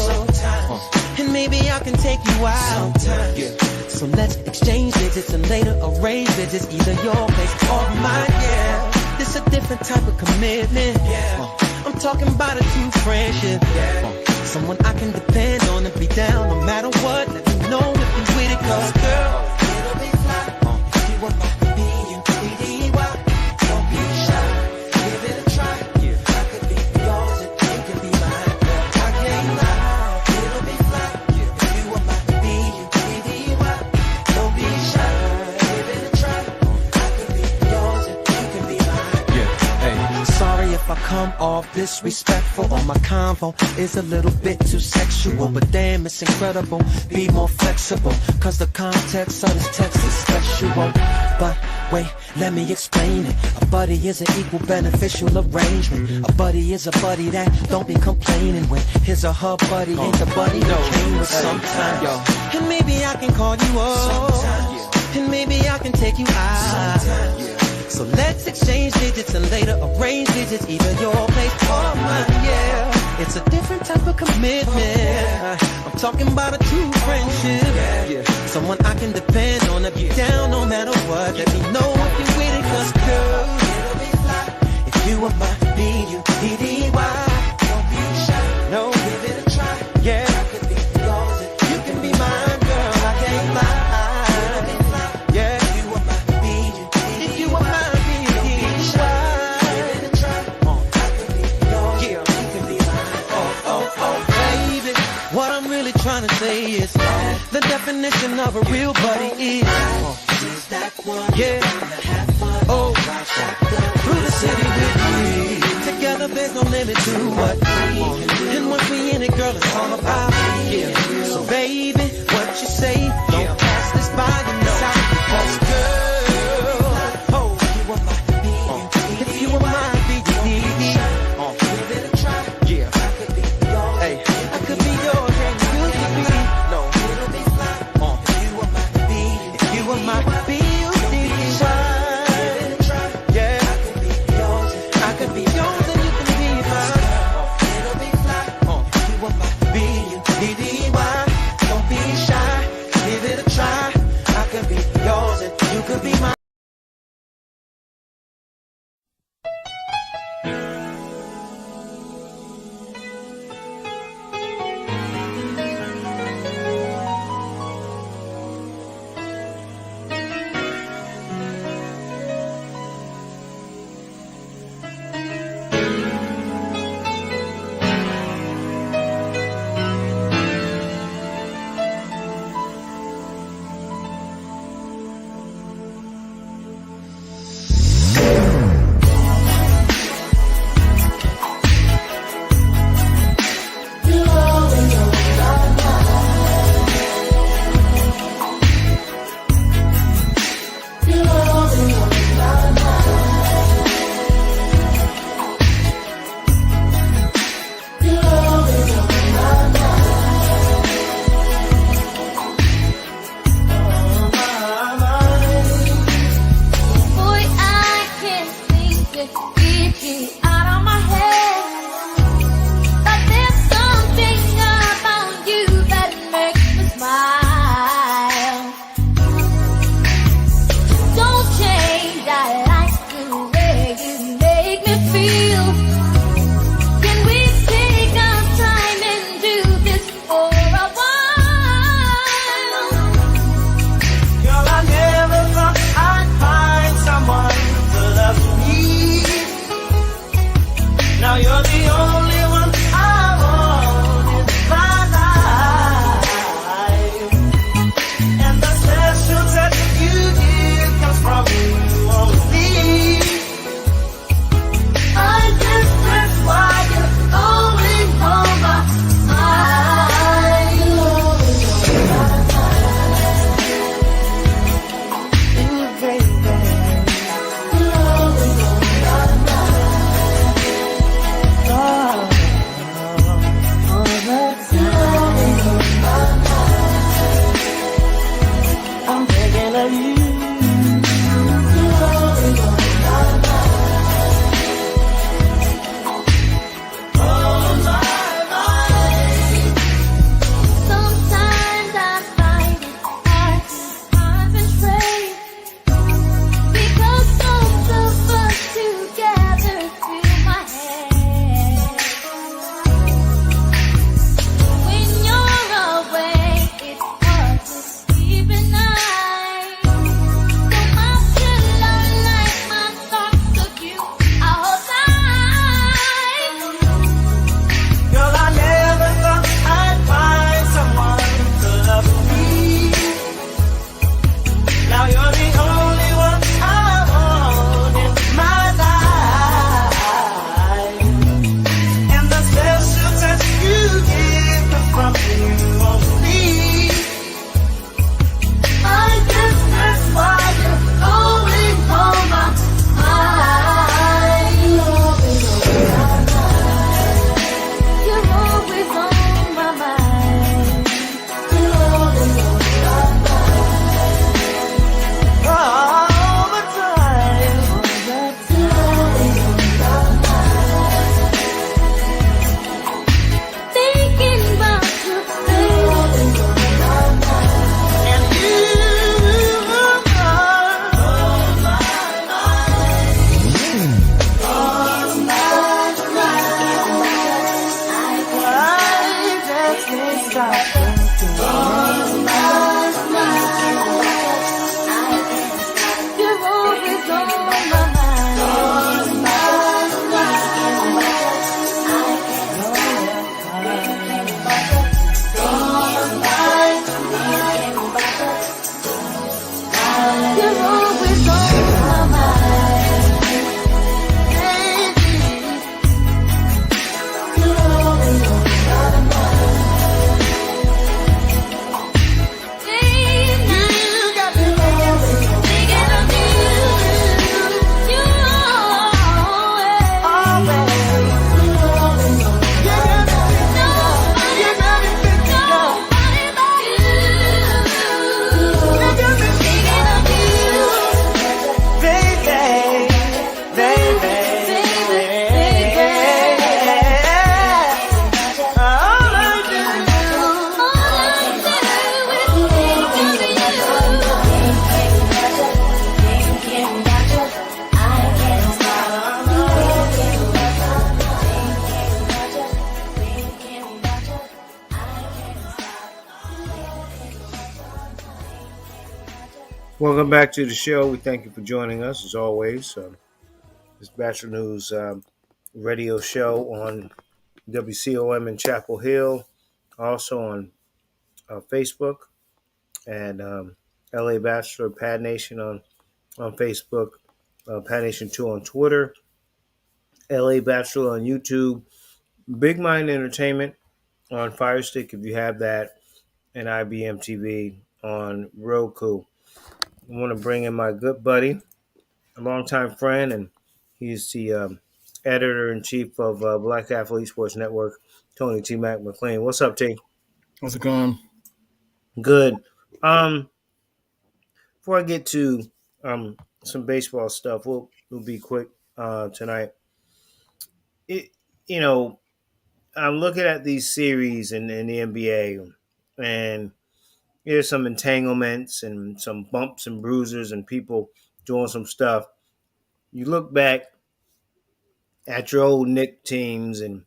and maybe I can take you out. So let's exchange digits and later arrange visits, either your place or mine, yeah. This a different type of commitment. I'm talking about a true friendship. Someone I can depend on and be down no matter what. Let me know if you with it, 'cause girl, it'll be fly. If you want my B-U-D-D-Y, don't be shy, give it a try. I could be yours and you can be mine, girl. I can't lie, it'll be fly. If you want my B-U-D-D-Y, don't be shy, give it a try. I could be yours and you can be mine. Sorry if I come off disrespectful or my convo is a little bit too sexual, but damn, it's incredible. Be more flexible, 'cause the context of this text is special. But wait, let me explain it. A buddy is an equal beneficial arrangement. A buddy is a buddy that don't be complaining when his or her buddy ain't the buddy that came with sometimes. And maybe I can call you up, and maybe I can take you out. So let's exchange digits and later arrange visits, either your place or mine, yeah. It's a different type of commitment. I'm talking about a true friendship. Someone I can depend on, if you're down no matter what. Let me know if you're with it, 'cause girl, it'll be fly. If you are my B-U-D-D-Y, don't be shy, no, give it a try. Yeah, I could be yours and you can be mine, girl, I can't lie. It'll be fly. Yeah, if you are my B-U-D-D-Y, if you are my B-U-D-D-Y, give it a try. I could be yours, yeah, you can be mine. Oh, baby, what I'm really trying to say is the definition of a real buddy is that one, yeah. Oh, through the city with me. Together there's no limit to what we can do. And once we in it, girl, it's all about me. Yeah. So baby, what you say, don't pass this by in the side. Because girl, oh, if you are my B-U-D-D, if you are my B-U-D-D, give it a try. Yeah, I could be yours. Hey, I could be yours and you could be. No, it'll be fly. If you are my B-U-D-D, if you are my B-U-D-D. Don't be Welcome back to the show. We thank you for joining us as always. This Batchelor News radio show on WCOM in Chapel Hill, also on Facebook, and LA Batchelor Pad Nation on Facebook, Pad Nation 2 on Twitter, LA Batchelor on YouTube, Big Mind Entertainment on Fire Stick if you have that, and IBM TV on Roku. I want to bring in my good buddy, a longtime friend, and he's the editor in chief of Black Athlete Sports Network, Tony T. Mac McLean. What's up, T? How's it going? Good. Before I get to some baseball stuff, we'll be quick tonight. It, you know, I'm looking at these series in the NBA, and there's some entanglements and some bumps and bruises and people doing some stuff. You look back at your old Knick teams and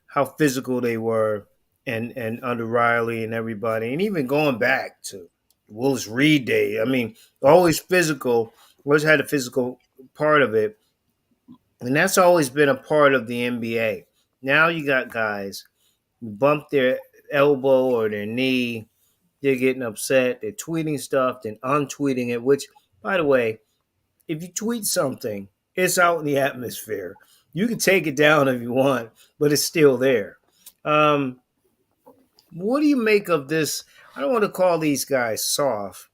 how physical they were, and under Riley and everybody, and even going back to Willis Reed day. I mean, always physical. Always had a physical part of it, and that's always been a part of the NBA. Now you got guys who bump their elbow or their knee, they're getting upset, they're tweeting stuff, then untweeting it. Which, by the way, if you tweet something, it's out in the atmosphere. You can take it down if you want, but it's still there. What do you make of this? I don't want to call these guys soft,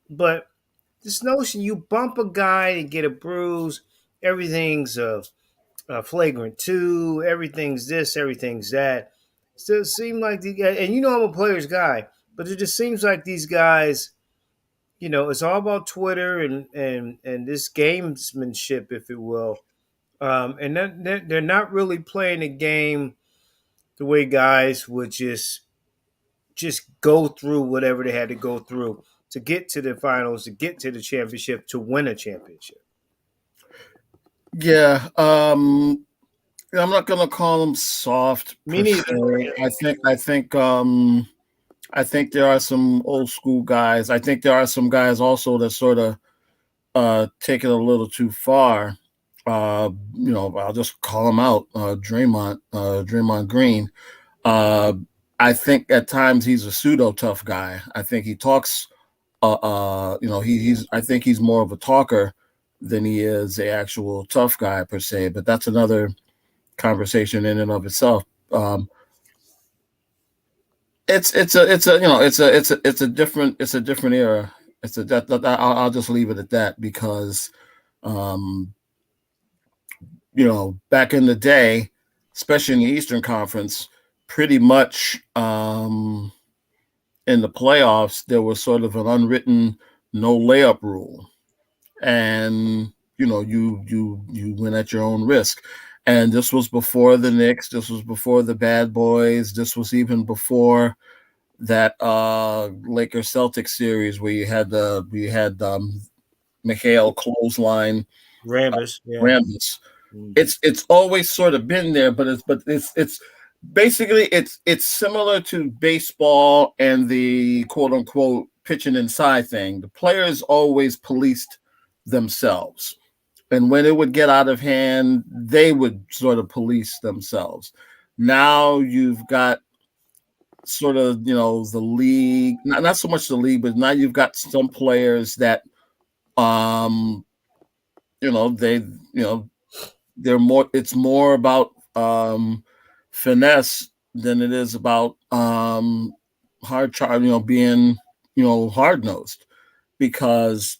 but this notion you bump a guy and get a bruise, everything's a flagrant two, everything's this, everything's that. So it seems like and you know I'm a player's guy, but it just seems like these guys, it's all about Twitter and this gamesmanship, if you will. And they're not really playing the game the way guys would just go through whatever they had to go through to get to the finals, to get to the championship, to win a championship. Yeah, I'm not gonna call them soft. Me neither. I think there are some old school guys. I think there are some guys also that sort of take it a little too far. I'll just call them out. Draymond Green. I think at times he's a pseudo tough guy. I think he talks. I think he's more of a talker than he is a actual tough guy per se. But that's another conversation in and of itself. It's a different era. I'll just leave it at that because, back in the day, especially in the Eastern Conference, pretty much in the playoffs, there was sort of an unwritten no layup rule, and you win at your own risk. And this was before the Knicks. This was before the Bad Boys. This was even before that Lakers Celtics series where you had Mikhail clothesline Rambis. Rambis. It's always sort of been there, but it's basically it's similar to baseball and the quote unquote pitching inside thing. The players always policed themselves. And when it would get out of hand, they would sort of police themselves. Now you've got sort of, the league, not so much the league, but now you've got some players that, they're more, it's more about finesse than it is about being, hard nosed, because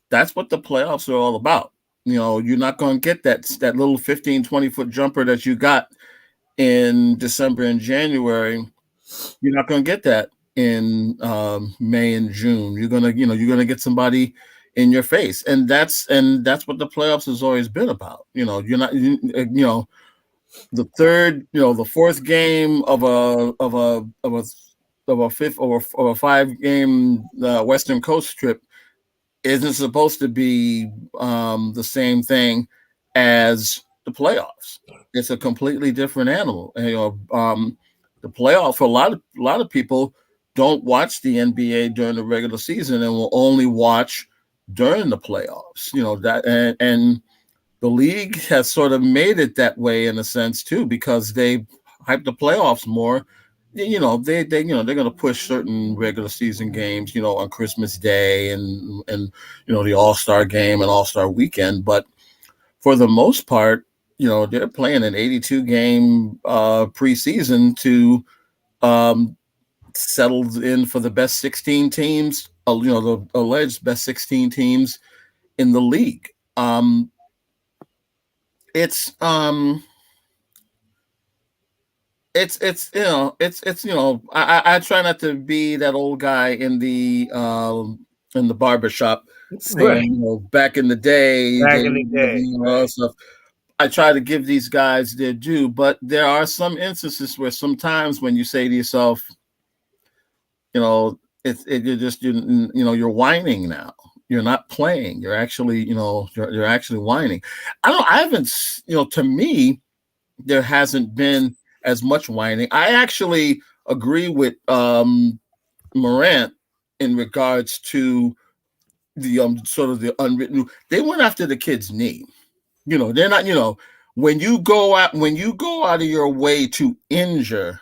that's what the playoffs are all about. You're not going to get that little 15, 20-foot jumper that you got in December and January. You're not going to get that in May and June. You're going to get somebody in your face. And that's what the playoffs has always been about. You're not, the fourth game of a 5-game Western Coast trip isn't supposed to be the same thing as the playoffs. It's a completely different animal. And, the playoff for a lot of people don't watch the NBA during the regular season and will only watch during the playoffs. That and the league has sort of made it that way in a sense too, because they hype the playoffs more. They're going to push certain regular season games, on Christmas Day and the All-Star game and All-Star weekend. But for the most part, they're playing an 82 game preseason to settle in for the best 16 teams, the alleged best 16 teams in the league. It's I try not to be that old guy in the barber shop Right. saying, back in the day, Back they, in the day, right. stuff. I try to give these guys their due, but there are some instances where sometimes when you say to yourself, you're whining now. You're not playing. You're actually, you're actually whining. I haven't, to me, there hasn't been as much whining. I actually agree with Morant in regards to the sort of the unwritten. They went after the kid's knee. They're not. When you go out of your way to injure,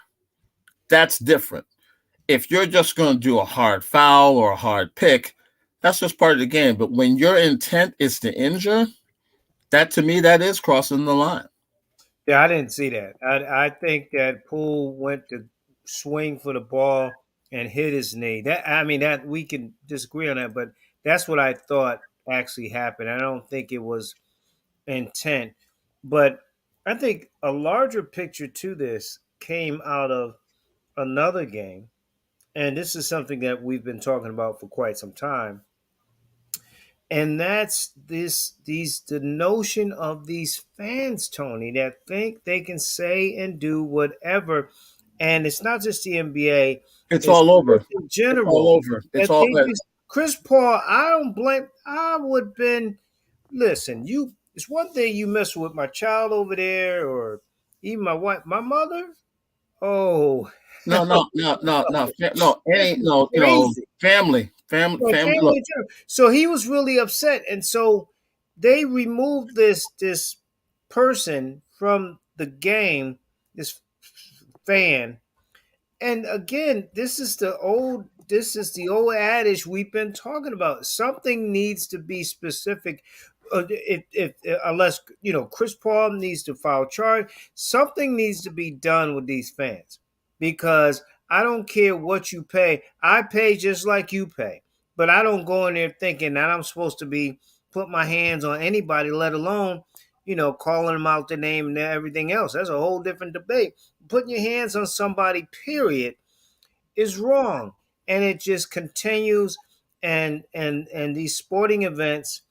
that's different. If you're just going to do a hard foul or a hard pick, that's just part of the game. But when your intent is to injure, that to me, that is crossing the line. Yeah, I didn't see that. I think that Poole went to swing for the ball and hit his knee. That we can disagree on that, but that's what I thought actually happened. I don't think it was intent, but I think a larger picture to this came out of another game, and this is something that we've been talking about for quite some time. And that's the notion of these fans, Tony, that think they can say and do whatever. And it's not just the NBA, It's it's all over. in general. It's all over. It's That all. Chris Paul, I don't blame. I would been. Listen, it's one thing you mess with my child over there, or even my wife, my mother. Oh, No. It this ain't is no. crazy. Family. Well, Look, family in general. So he was really upset, and so they removed this person from the game, this fan. And again, this is the old adage we've been talking about. Something needs to be specific. If unless Chris Paul needs to file charge, something needs to be done with these fans, because I don't care what you pay. I pay just like you pay, but I don't go in there thinking that I'm supposed to be put my hands on anybody, let alone calling them out the name and everything else. That's a whole different debate. Putting your hands on somebody, period, is wrong, and it just continues. And these sporting events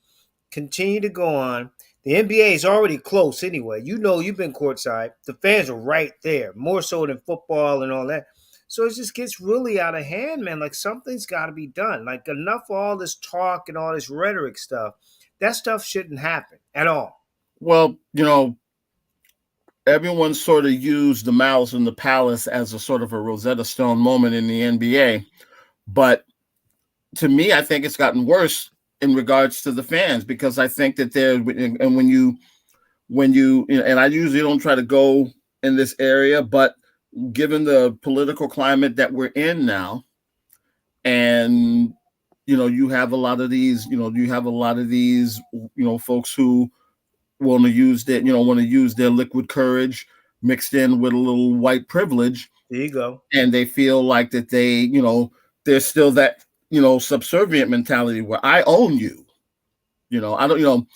continue to go on. The NBA is already close anyway. You've been courtside. The fans are right there, more so than football and all that. So it just gets really out of hand, man. Like, something's got to be done. Like, enough of all this talk and all this rhetoric stuff. That stuff shouldn't happen at all. well, everyone sort of used the Malice in the Palace as a sort of a Rosetta Stone moment in the NBA, but to me, I think it's gotten worse in regards to the fans, because I think that and when you and I usually don't try to go in this area, but given the political climate that we're in now, and you have a lot of these folks who want to use their liquid courage mixed in with a little white privilege, There you go. and they feel like that there's still that subservient mentality where I own you. I don't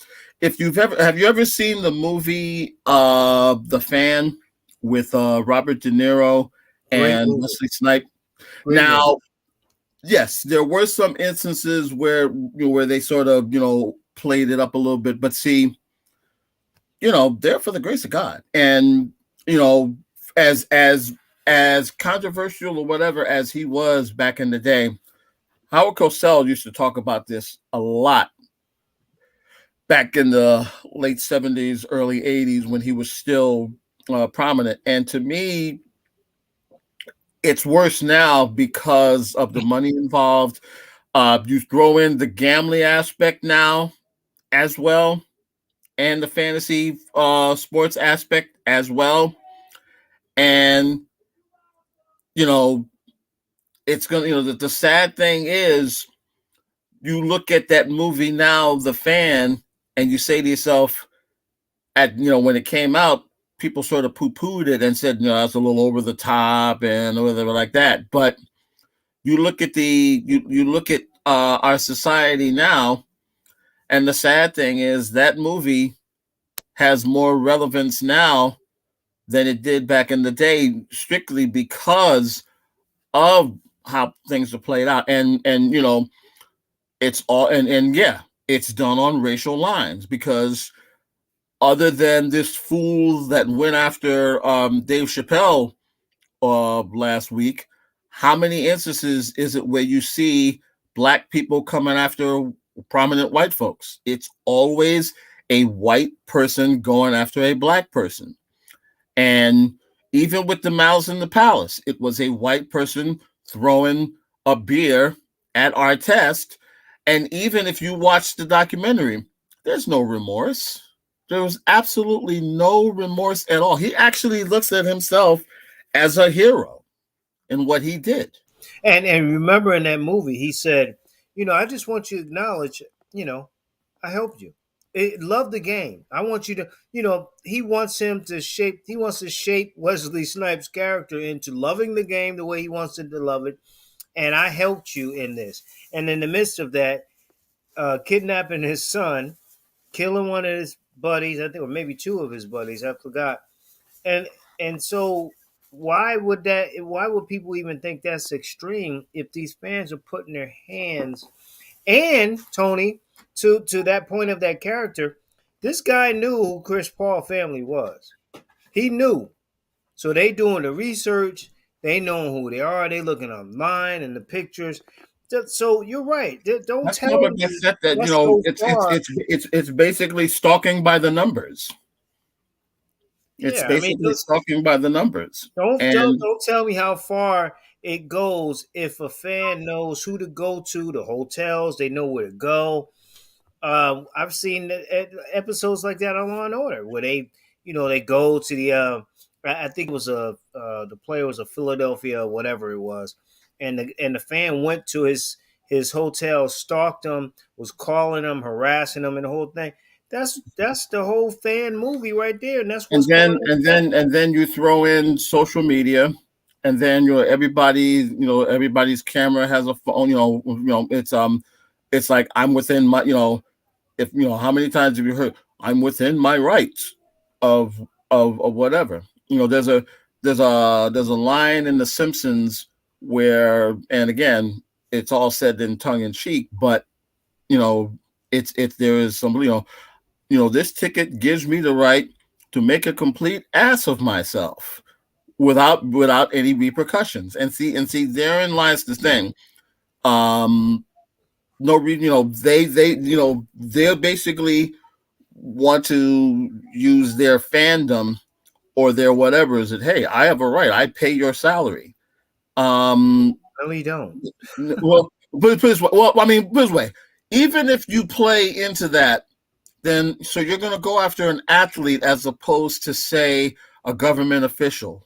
if have you ever seen the movie The Fan with Robert De Niro and Wesley Snipes? Now, yes, there were some instances where they sort of played it up a little bit, but see, they're for the grace of God, and as controversial or whatever as he was back in the day, Howard Cosell used to talk about this a lot back in the late 70s, early 80s, when he was still prominent. And to me, it's worse now because of the money involved. You throw in the gambling aspect now as well, and the fantasy sports aspect as well. And you know, it's gonna, the sad thing is, you look at that movie now, The Fan, and you say to yourself, when it came out, people sort of poo-pooed it and said, that's a little over the top and whatever like that. But you look at you look at our society now, and the sad thing is that movie has more relevance now than it did back in the day, strictly because of how things are played out. And it's all, and yeah, it's done on racial lines, because other than this fool that went after Dave Chappelle last week, how many instances is it where you see black people coming after prominent white folks? It's always a white person going after a black person. And even with the Malice in the Palace, it was a white person throwing a beer at Artest. And even if you watch the documentary, there's no remorse. There was absolutely no remorse at all. He actually looks at himself as a hero in what he did. And remember, in that movie, he said, I just want you to acknowledge, I helped you. Love the game. I want you to, he wants to shape Wesley Snipes' character into loving the game the way he wants him to love it. And I helped you in this. And in the midst of that, kidnapping his son, killing one of his buddies, I think, or maybe two of his buddies, I forgot. And so why would people even think that's extreme if these fans are putting their hands? And Tony, to that point of that character, this guy knew who Chris Paul family was. He knew. So they doing the research, they know who they are, they looking online and the pictures. So you're right. Don't That's tell me that it's basically stalking by the numbers. It's basically stalking by the numbers. Don't tell me how far it goes if a fan knows who to go to, the hotels, they know where to go. I've seen episodes like that on Law and Order where they go to the I think it was the player was a Philadelphia or whatever it was, and the fan went to his hotel, stalked him, was calling him, harassing him, and the whole thing. That's the whole fan movie right there, and that's what's and then you throw in social media, and then everybody's camera has a phone. It's like, I'm within my how many times have you heard, I'm within my rights of whatever. There's a line in The Simpsons where, and again, it's all said in tongue in cheek, but there is some this ticket gives me the right to make a complete ass of myself without any repercussions. And see, therein lies the thing. They basically want to use their fandom or their whatever is that, hey, I have a right, I pay your salary. Really don't. Well, put this way, even if you play into that, then so you're going to go after an athlete as opposed to, say, a government official.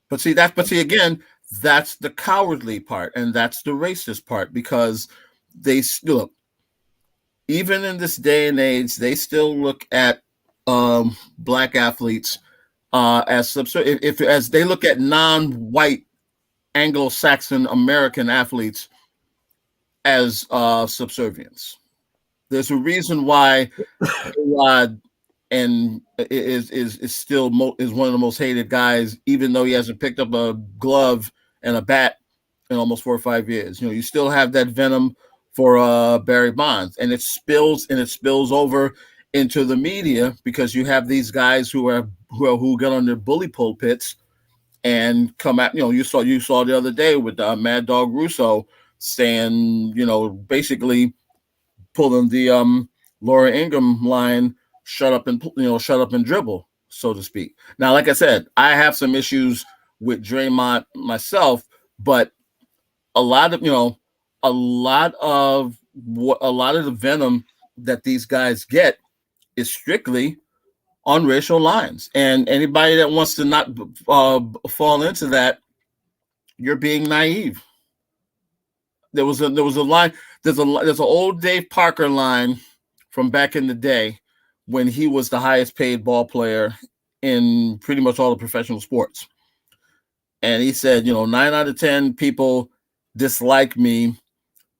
But see, again, that's the cowardly part, and that's the racist part, because they look, even in this day and age, they still look at black athletes as as they look at non-white Anglo-Saxon American athletes as subservience. There's a reason why A-Rod is still is one of the most hated guys, even though he hasn't picked up a glove and a bat in almost 4 or 5 years. You still have that venom for Barry Bonds, and it spills over into the media, because you have these guys who get on their bully pulpits and come at, you saw the other day with Mad Dog Russo saying, basically pulling the Laura Ingraham line, shut up and dribble, so to speak. Now, like I said, I have some issues with Draymond myself, but a lot of a lot of the venom that these guys get is strictly on racial lines, and anybody that wants to not fall into that, you're being naive. There was a line. There's an old Dave Parker line from back in the day when he was the highest paid ball player in pretty much all the professional sports. And he said, 9 out of 10 people dislike me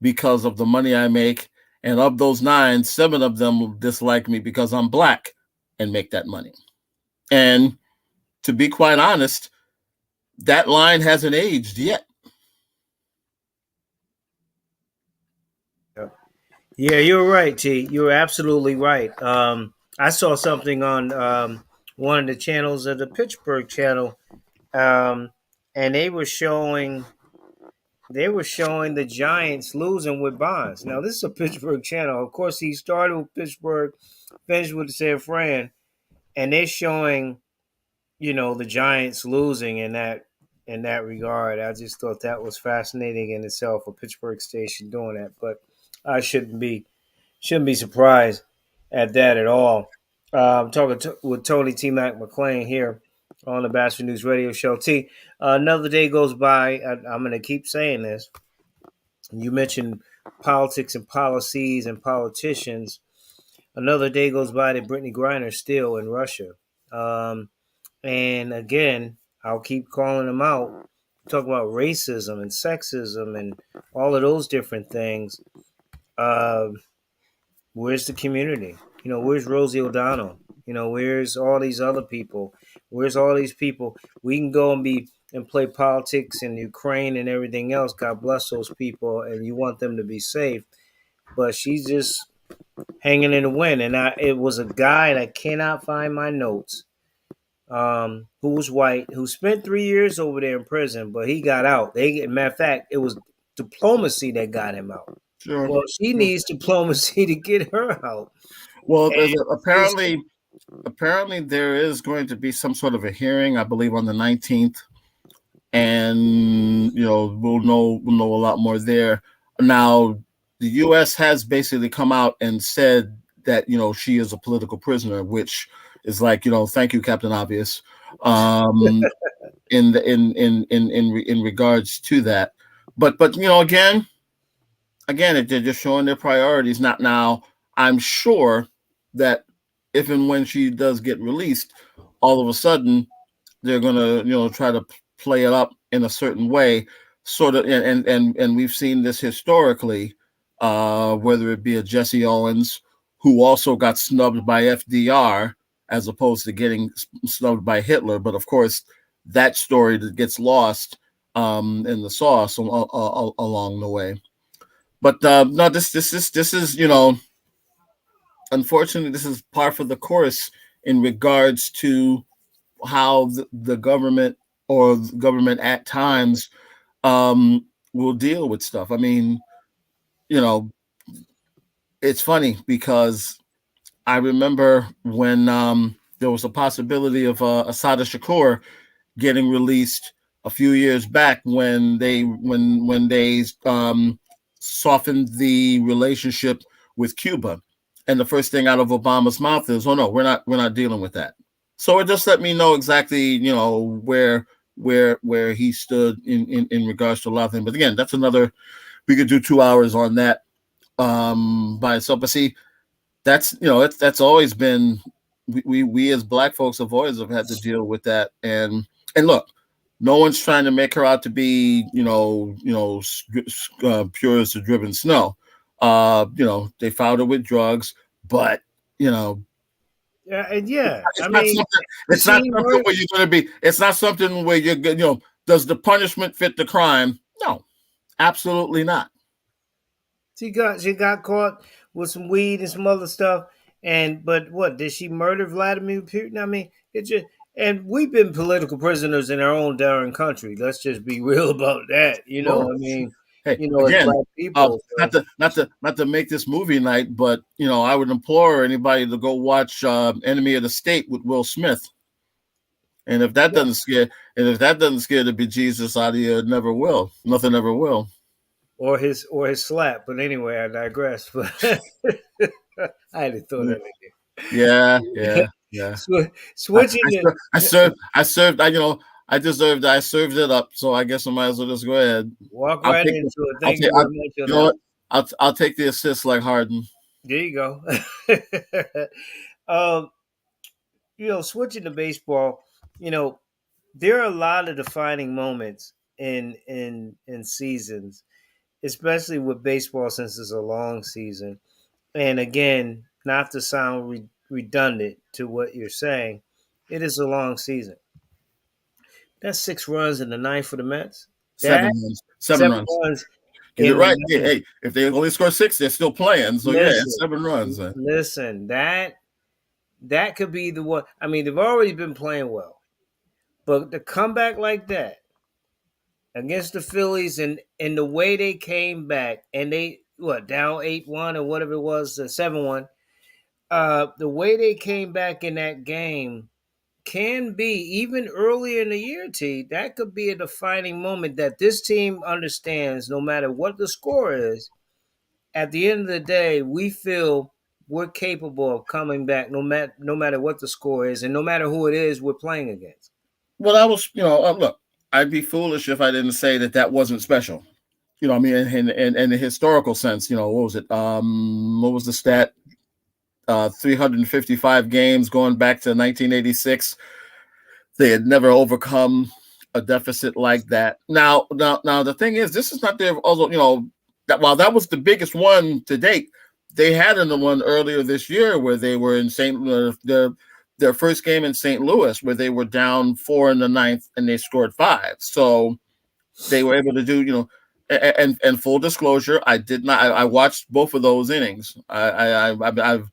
because of the money I make. And of those 9, 7 of them will dislike me because I'm black and make that money. And to be quite honest, that line hasn't aged yet. Yeah, you're right, T. You're absolutely right. I saw something on one of the channels of the Pittsburgh channel, and they were showing the Giants losing with Bonds. Now, this is a Pittsburgh channel. Of course, he started with Pittsburgh, finished with San Fran, and they're showing, the Giants losing in that regard. I just thought that was fascinating in itself, a Pittsburgh station doing that. But I shouldn't be surprised at that at all. I'm talking with Tony T. Mac McClain here on the Batchelor News Radio Show. T, another day goes by. I'm going to keep saying this. You mentioned politics and policies and politicians. Another day goes by that Brittany Griner's still in Russia. And again, I'll keep calling them out. Talk about racism and sexism and all of those different things. Where's the community? Where's Rosie O'Donnell? Where's all these other people? Where's all these people? We can go and play politics in Ukraine and everything else. God bless those people, and you want them to be safe. But she's just hanging in the wind. And it was a guy, and I cannot find my notes, who was white, who spent 3 years over there in prison, but he got out. Matter of fact, it was diplomacy that got him out. Sure. Well, she needs diplomacy to get her out. Well, apparently there is going to be some sort of a hearing, I believe, on the 19th, and we'll know a lot more there. Now, the U.S. has basically come out and said that she is a political prisoner, which is like thank you, Captain Obvious, in regards to that. But again, they're just showing their priorities. Not now. I'm sure that if and when she does get released, all of a sudden they're gonna try to play it up in a certain way, sort of. And we've seen this historically, whether it be a Jesse Owens, who also got snubbed by FDR as opposed to getting snubbed by Hitler. But of course, that story that gets lost in the sauce along the way. But no, this is unfortunately, this is par for the course in regards to how the government or the government at times will deal with stuff. I mean, it's funny because I remember when there was a possibility of Assata Shakur getting released a few years back when they softened the relationship with Cuba, and the first thing out of Obama's mouth is, "Oh no, we're not dealing with that." So it just let me know exactly, where he stood in regards to a lot of things. But again, that's another. We could do 2 hours on that by itself. But see, that's always been we as Black folks have always had to deal with that. And look, no one's trying to make her out to be pure as the driven snow. They found her with drugs, but yeah. It's not something where you're going to be. It's not something where you're. Does the punishment fit the crime? No, absolutely not. She got caught with some weed and some other stuff. But what did she murder Vladimir Putin? I mean, and we've been political prisoners in our own darn country. Let's just be real about that. I mean, hey, again, Black people. Not to make this movie night, but I would implore anybody to go watch Enemy of the State with Will Smith. And if that doesn't scare the bejesus out of you, it never will. Nothing ever will. Or his slap. But anyway, I digress. But I had to throw that in there. Yeah. Switching I served. I deserved. I served it up. So I guess I might as well just go ahead. Walk right into it. Thank you very much. You know what? I'll take the assist like Harden. There you go. Switching to baseball, there are a lot of defining moments in seasons, especially with baseball since it's a long season. And again, not to sound redundant to what you're saying, it is a long season. That's 6 runs in the ninth for the Mets. Seven runs. Get it right. Yeah, hey, if they only score 6, they're still playing. So it's 7 runs. Listen, that could be the one. I mean, they've already been playing well, but to come back like that against the Phillies and the way they came back and they down 8-1 or whatever it was, 7-1. The way they came back in that game can be, even earlier in the year, T, that could be a defining moment that this team understands. No matter what the score is, at the end of the day, we feel we're capable of coming back no matter what the score is, and no matter who it is we're playing against. Well, I was, look, I'd be foolish if I didn't say that wasn't special. I mean, in the historical sense, what was it? What was the stat? 355 games going back to 1986. They had never overcome a deficit like that. Now, the thing is, this is not their. Also, that while that was the biggest one to date, they had another one earlier this year where they were in their first game in St. Louis, where they were down 4 in the ninth and they scored 5. So they were able to do, and full disclosure, I did not. I watched both of those innings. I've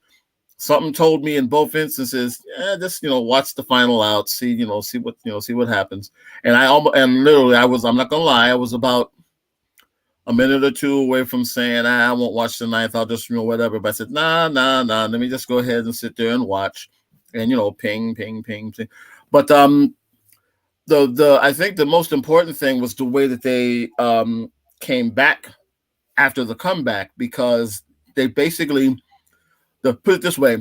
something told me in both instances, just watch the final out, see what happens. And literally I'm not gonna lie, I was about a minute or two away from saying I won't watch the ninth, I'll just whatever. But I said nah, let me just go ahead and sit there and watch, and ping. But I think the most important thing was the way that they came back after the comeback, because they basically, to put it this way,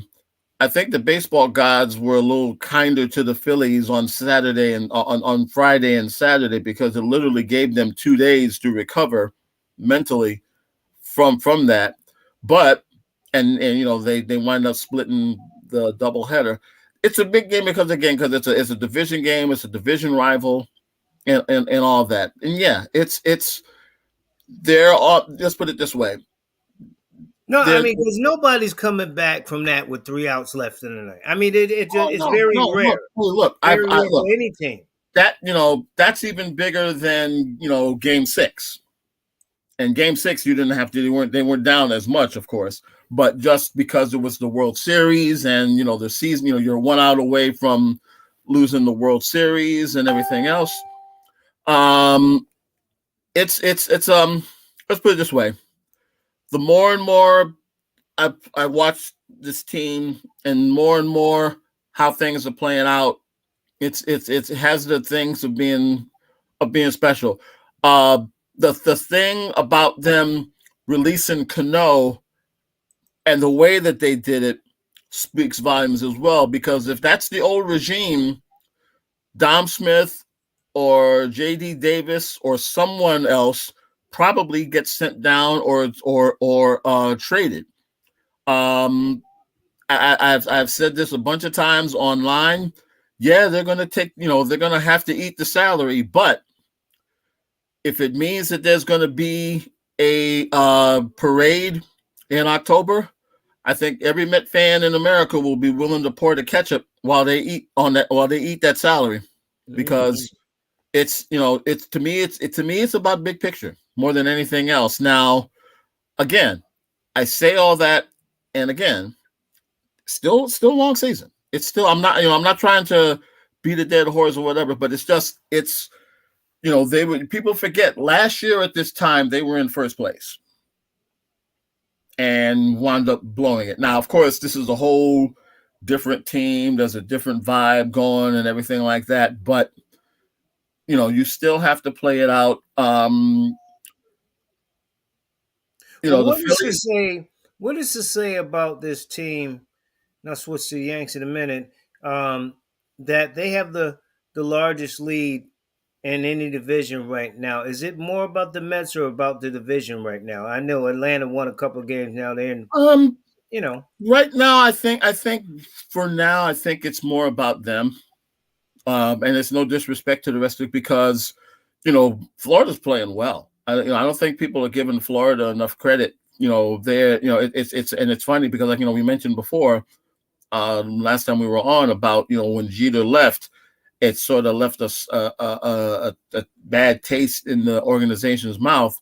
I think the baseball gods were a little kinder to the Phillies on Saturday and on Friday and Saturday, because it literally gave them 2 days to recover mentally from that. But they wind up splitting the doubleheader. It's a big game because it's a division game, it's a division rival, and all that. And yeah, it's there are. Let's put it this way. No, I mean, because nobody's coming back from that with 3 outs left in the night. I mean, it's very rare. Look, very rare for any team. That's even bigger than Game 6. And Game 6, you didn't have to. They weren't down as much, of course, but just because it was the World Series and the season, you're 1 out away from losing the World Series and everything else. It's let's put it this way. The more and more I watch this team, and more how things are playing out, it has the things of being special. The thing about them releasing Cano and the way that they did it speaks volumes as well, because if that's the old regime, Dom Smith or J.D. Davis or someone else probably gets sent down or traded. I've said this a bunch of times online. Yeah, they're going to take, they're going to have to eat the salary, but if it means that there's going to be a parade in October, I think every Met fan in America will be willing to pour the ketchup while they eat that salary, because it's to me it's about big picture more than anything else. Now, again, I say all that, and again, still long season. It's still, I'm not trying to beat a dead horse or whatever, but people forget last year at this time they were in first place and wound up blowing it. Now, of course, this is a whole different team. There's a different vibe going and everything like that. But you still have to play it out. Well, The what does it Phillies. say? What does it say about this team? And I'll switch to the Yanks in a minute. That they have the largest lead in any division right now. Is it more about the Mets or about the division right now? I know Atlanta won a couple of games now. They're in, you know, Right now, I think for now, I think it's more about them. And it's no disrespect to the rest of it because, Florida's playing well. I don't think people are giving Florida enough credit. It's funny because we mentioned before, last time we were on about when Jeter left, it sort of left us a bad taste in the organization's mouth.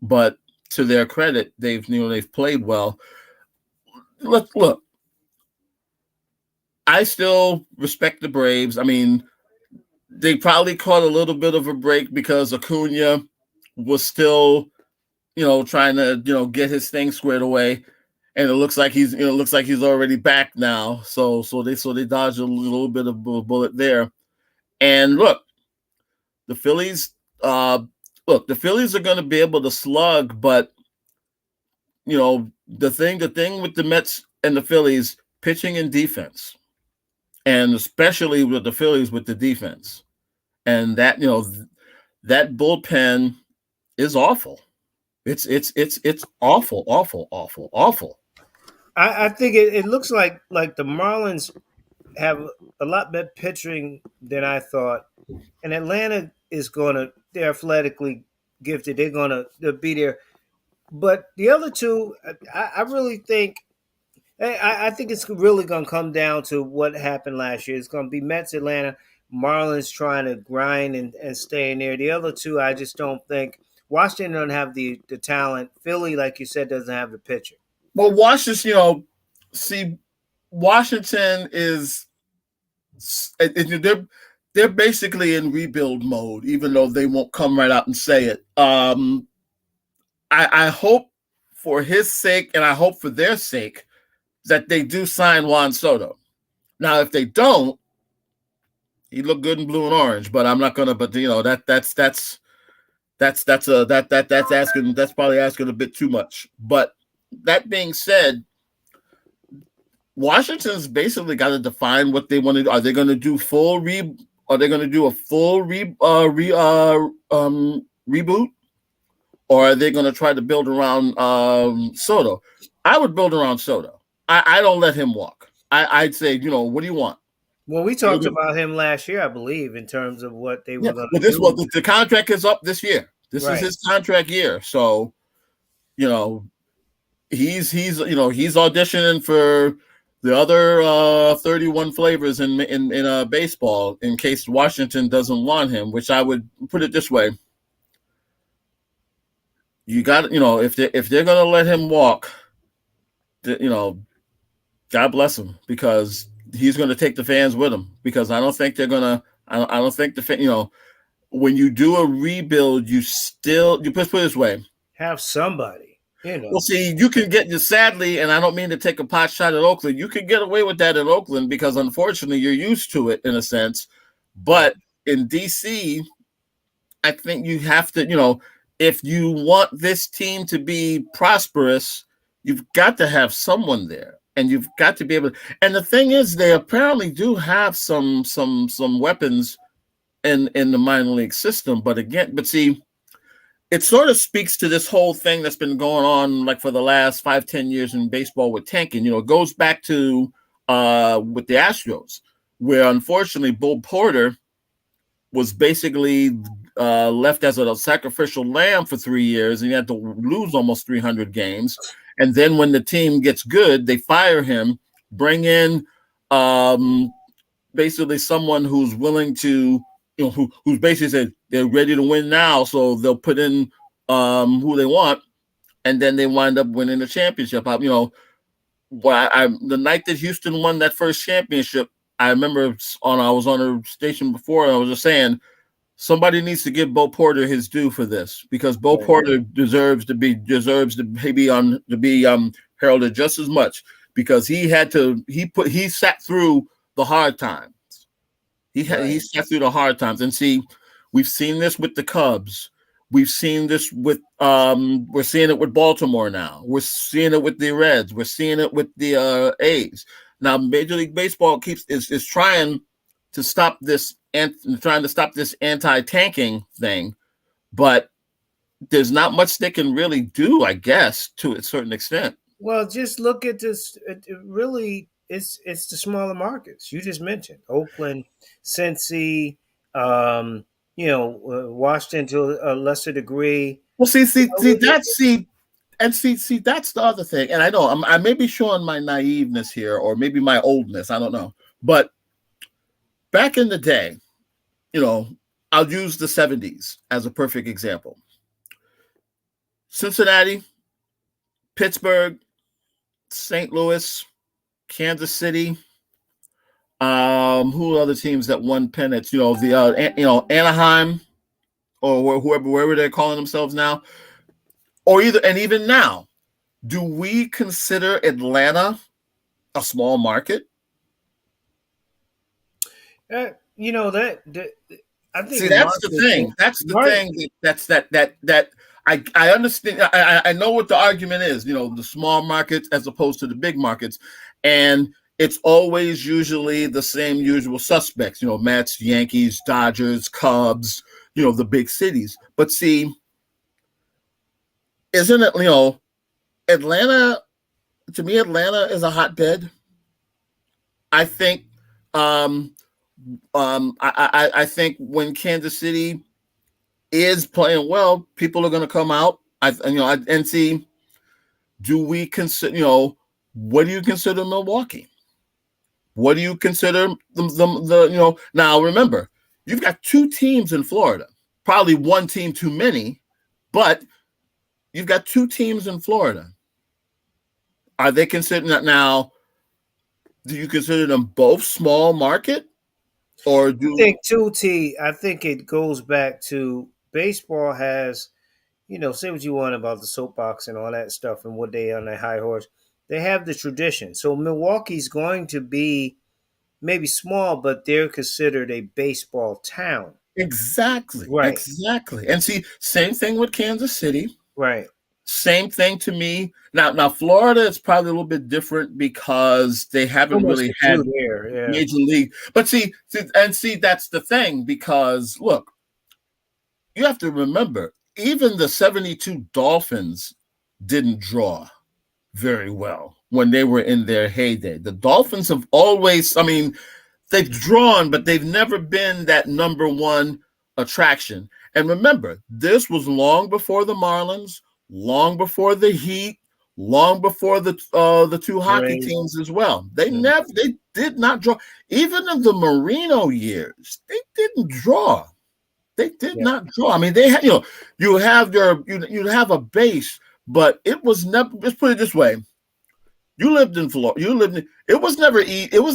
But to their credit, they've played well. Look, I still respect the Braves. I mean, they probably caught a little bit of a break because Acuna was still, trying to, get his thing squared away, and it looks like he's already back now. So they dodged a little bit of a bullet there. And look, the Phillies. The Phillies are going to be able to slug, but the thing with the Mets and the Phillies, pitching and defense, and especially with the Phillies with the defense, and that that bullpen is awful. It's awful, awful, awful, awful. I think it looks like the Marlins have a lot better pitching than I thought, and Atlanta is they're athletically gifted. They'll be there, but the other two, I really think. I think it's really going to come down to what happened last year. It's going to be Mets, Atlanta, Marlins trying to grind and stay in there. The other two, I just don't think. Washington don't have the talent. Philly, like you said, doesn't have the pitcher. Well, Washington, Washington is they're basically in rebuild mode, even though they won't come right out and say it. I hope for his sake, and I hope for their sake, that they do sign Juan Soto. Now, if they don't, he look good in blue and orange, but I'm not gonna. But that's probably asking a bit too much. But that being said, Washington's basically got to define what they want to do. Are they going to do Are they going to do a full reboot, or are they going to try to build around Soto? I would build around Soto. I don't let him walk. I'd say, what do you want? Well, we talked about him last year, I believe, in terms of what they were going to do. Well, the contract is up this year. This is his contract year, so he's auditioning for the other 31 flavors in baseball in case Washington doesn't want him. Which I would put it this way: you got if they're going to let him walk, God bless him, because he's going to take the fans with him. Because I don't think they're going to. I don't think when you do a rebuild, you put it this way: have somebody. Well, see, you can sadly, and I don't mean to take a pot shot at Oakland. You can get away with that in Oakland because, unfortunately, you're used to it in a sense. But in DC, I think you have to, if you want this team to be prosperous, you've got to have someone there. And you've got to be able to. And the thing is, they apparently do have some weapons in the minor league system. But see, it sort of speaks to this whole thing that's been going on like for the last 5-10 years in baseball with tanking. It goes back to with the Astros, where unfortunately Bo Porter was basically left as a sacrificial lamb for 3 years, and he had to lose almost 300 games. And then when the team gets good, they fire him, bring in basically someone who's willing to, who's basically said they're ready to win now, so they'll put in who they want, and then they wind up winning the championship. The night that Houston won that first championship, I remember I was on a station before, and I was just saying, somebody needs to give Bo Porter his due for this, because Bo Porter deserves to be heralded just as much. because he sat through the hard times. He sat through the hard times. And see, we've seen this with the Cubs. We've seen this with we're seeing it with Baltimore now. We're seeing it with the Reds. We're seeing it with the A's. Now, Major League Baseball is trying to stop this anti-tanking thing, but there's not much they can really do, I guess, to a certain extent. Well, just look at this. Really, it's the smaller markets you just mentioned: Oakland, Cincy, Washington to a lesser degree. Well, see, that's the other thing. And I know I may be showing my naiveness here, or maybe my oldness. I don't know. But back in the day, I'll use the 70s as a perfect example. Cincinnati, Pittsburgh, St. Louis, Kansas City. Who are other teams that won pennants? Anaheim, or wherever they're calling themselves now, even now. Do we consider Atlanta a small market? I think. See, that's the thing. That's the thing. That I understand. I know what the argument is. The small markets as opposed to the big markets, and it's always usually the same usual suspects. Mets, Yankees, Dodgers, Cubs. The big cities. But see, isn't it? Atlanta. To me, Atlanta is a hotbed. I think. I think when Kansas City is playing well, people are going to come out. And see, do we consider? What do you consider Milwaukee? What do you consider the? Now remember, you've got two teams in Florida. Probably one team too many, but you've got two teams in Florida. Are they considered that now? Do you consider them both small market? Or do I think it goes back to baseball has, say what you want about the soapbox and all that stuff and what they on their high horse. They have the tradition. So Milwaukee's going to be maybe small, but they're considered a baseball town. Exactly. Right. Exactly. And see, same thing with Kansas City. Right. Same thing to me. Now Florida is probably a little bit different because they haven't really had major league. But see, that's the thing, because look, you have to remember, even the 72 Dolphins didn't draw very well when they were in their heyday. The Dolphins have always, they've drawn, but they've never been that number one attraction. And remember, this was long before the Marlins, long before the Heat, long before the two hockey teams as well. They did not draw. Even in the Marino years, they didn't draw. They did not draw. They had, you'd have a base, but it was never. Let's put it this way: you lived in Florida. It was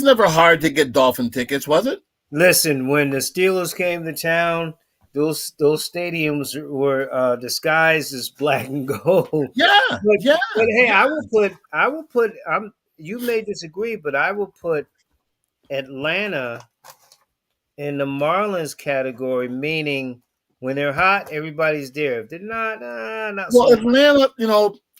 never hard to get Dolphin tickets, was it? Listen, when the Steelers came to town, those stadiums were disguised as black and gold. Yeah, but hey, I will put. You may disagree, but I will put Atlanta in the Marlins category, meaning when they're hot, everybody's there. If they're not, not well, so Atlanta,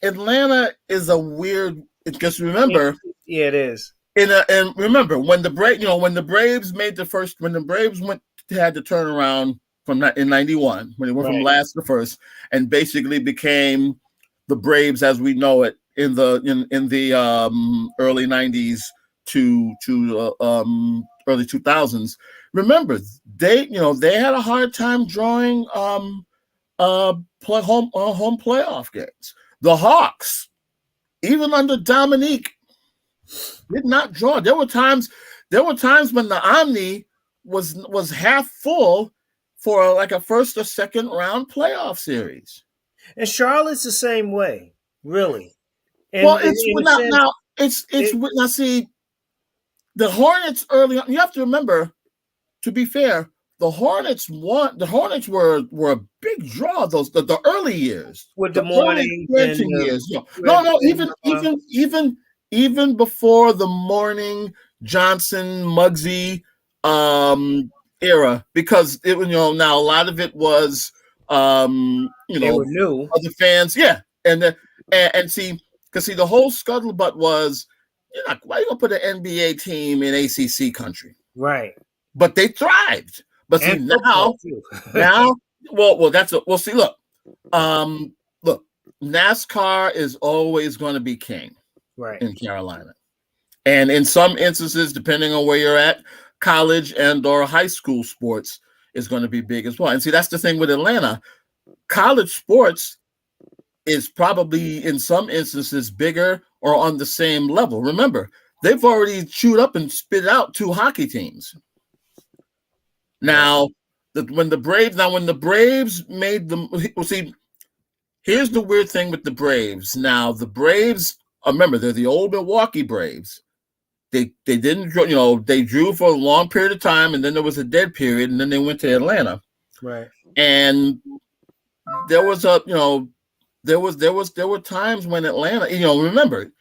Atlanta is a weird. Because remember, it is. And remember when the Braves had to turn around in 91 when they went from last to first and basically became the Braves as we know it in the early 90s to early 2000s. Remember, they had a hard time drawing home playoff games. The Hawks, even under Dominique, did not draw. There were times when the Omni was half full for like a first or second round playoff series. And Charlotte's the same way, really. Now see, the Hornets early on, you have to remember, to be fair, the Hornets were a big draw the early years. With the morning years. even before the Morning, Johnson, Muggsy era, because it, now a lot of it was They were new. other fans, yeah, and see, because the whole scuttlebutt was, why you gonna put an NBA team in ACC country? Right. But they thrived. But see, And football, too. well, that's a, well, see, look, NASCAR is always going to be king, right, in Carolina, and in some instances, depending on where you're at, college and or high school sports is going to be big as well. And see, that's the thing with Atlanta. College sports is probably in some instances bigger or on the same level. Remember, they've already chewed up and spit out 2 hockey teams. Now, when the Braves made them, well, see, here's the weird thing with the Braves. Now, the Braves, remember, they're the old Milwaukee Braves. They didn't, they drew for a long period of time, and then there was a dead period, and then they went to Atlanta. Right. And there was there were times when Atlanta, remember,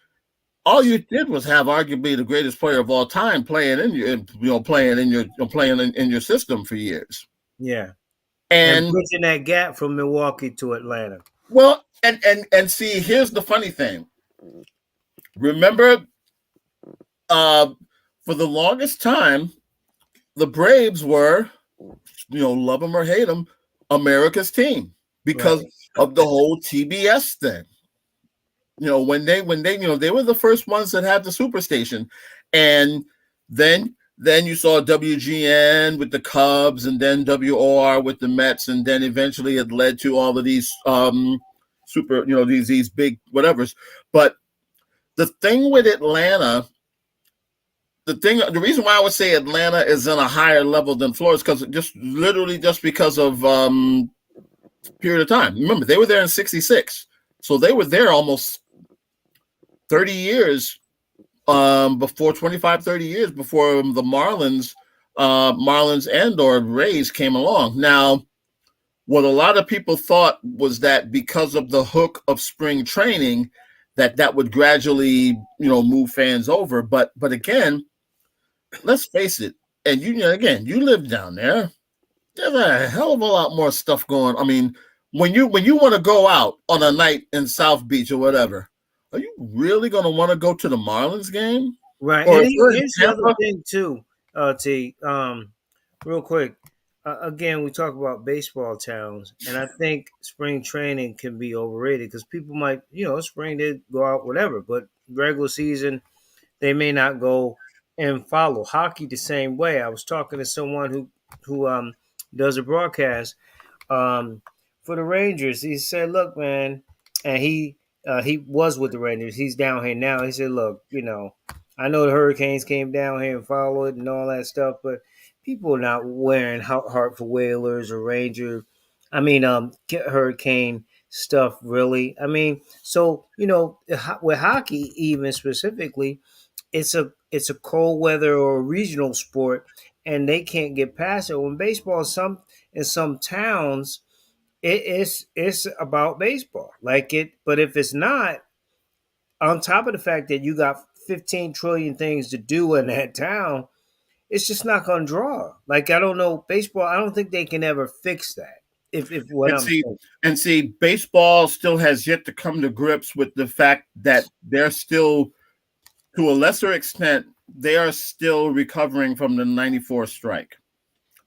all you did was have arguably the greatest player of all time playing in your system for years. Yeah. And bridging that gap from Milwaukee to Atlanta. Well, and see, here's the funny thing. Remember, for the longest time, the Braves were, love them or hate them, America's team because of the whole TBS thing. When they they were the first ones that had the superstation, and then you saw WGN with the Cubs, and then WOR with the Mets, and then eventually it led to all of these super, these big whatevers. But the thing with Atlanta, the reason why I would say Atlanta is in a higher level than Florida is just because of period of time. Remember, they were there in '66, so they were there almost 30 years before 25, 30 years before the Marlins and or Rays came along. Now, what a lot of people thought was that because of the hook of spring training, that would gradually, move fans over. But again, let's face it. And you live down there. There's a hell of a lot more stuff going. I mean, when you want to go out on a night in South Beach or whatever, are you really going to want to go to the Marlins game? Right. Or And here's the other thing too, T. Real quick. Again, we talk about baseball towns, and I think spring training can be overrated because people might, spring they go out whatever, but regular season they may not go and follow. Hockey the same way. I was talking to someone who does a broadcast for the Rangers. He said, "Look, man," and he was with the Rangers. He's down here now. He said, "Look, I know the Hurricanes came down here and followed and all that stuff, but people are not wearing Hartford Whalers or Ranger. Hurricane stuff, really. I mean, so with hockey, even specifically, it's a cold weather or a regional sport, and they can't get past it. When baseball, in some towns, it's about baseball, like it. But if it's not, on top of the fact that you got 15 trillion things to do in that town, it's just not going to draw. Like, I don't know, baseball, I don't think they can ever fix that. And see, baseball still has yet to come to grips with the fact that they're still, to a lesser extent, they are still recovering from the '94 strike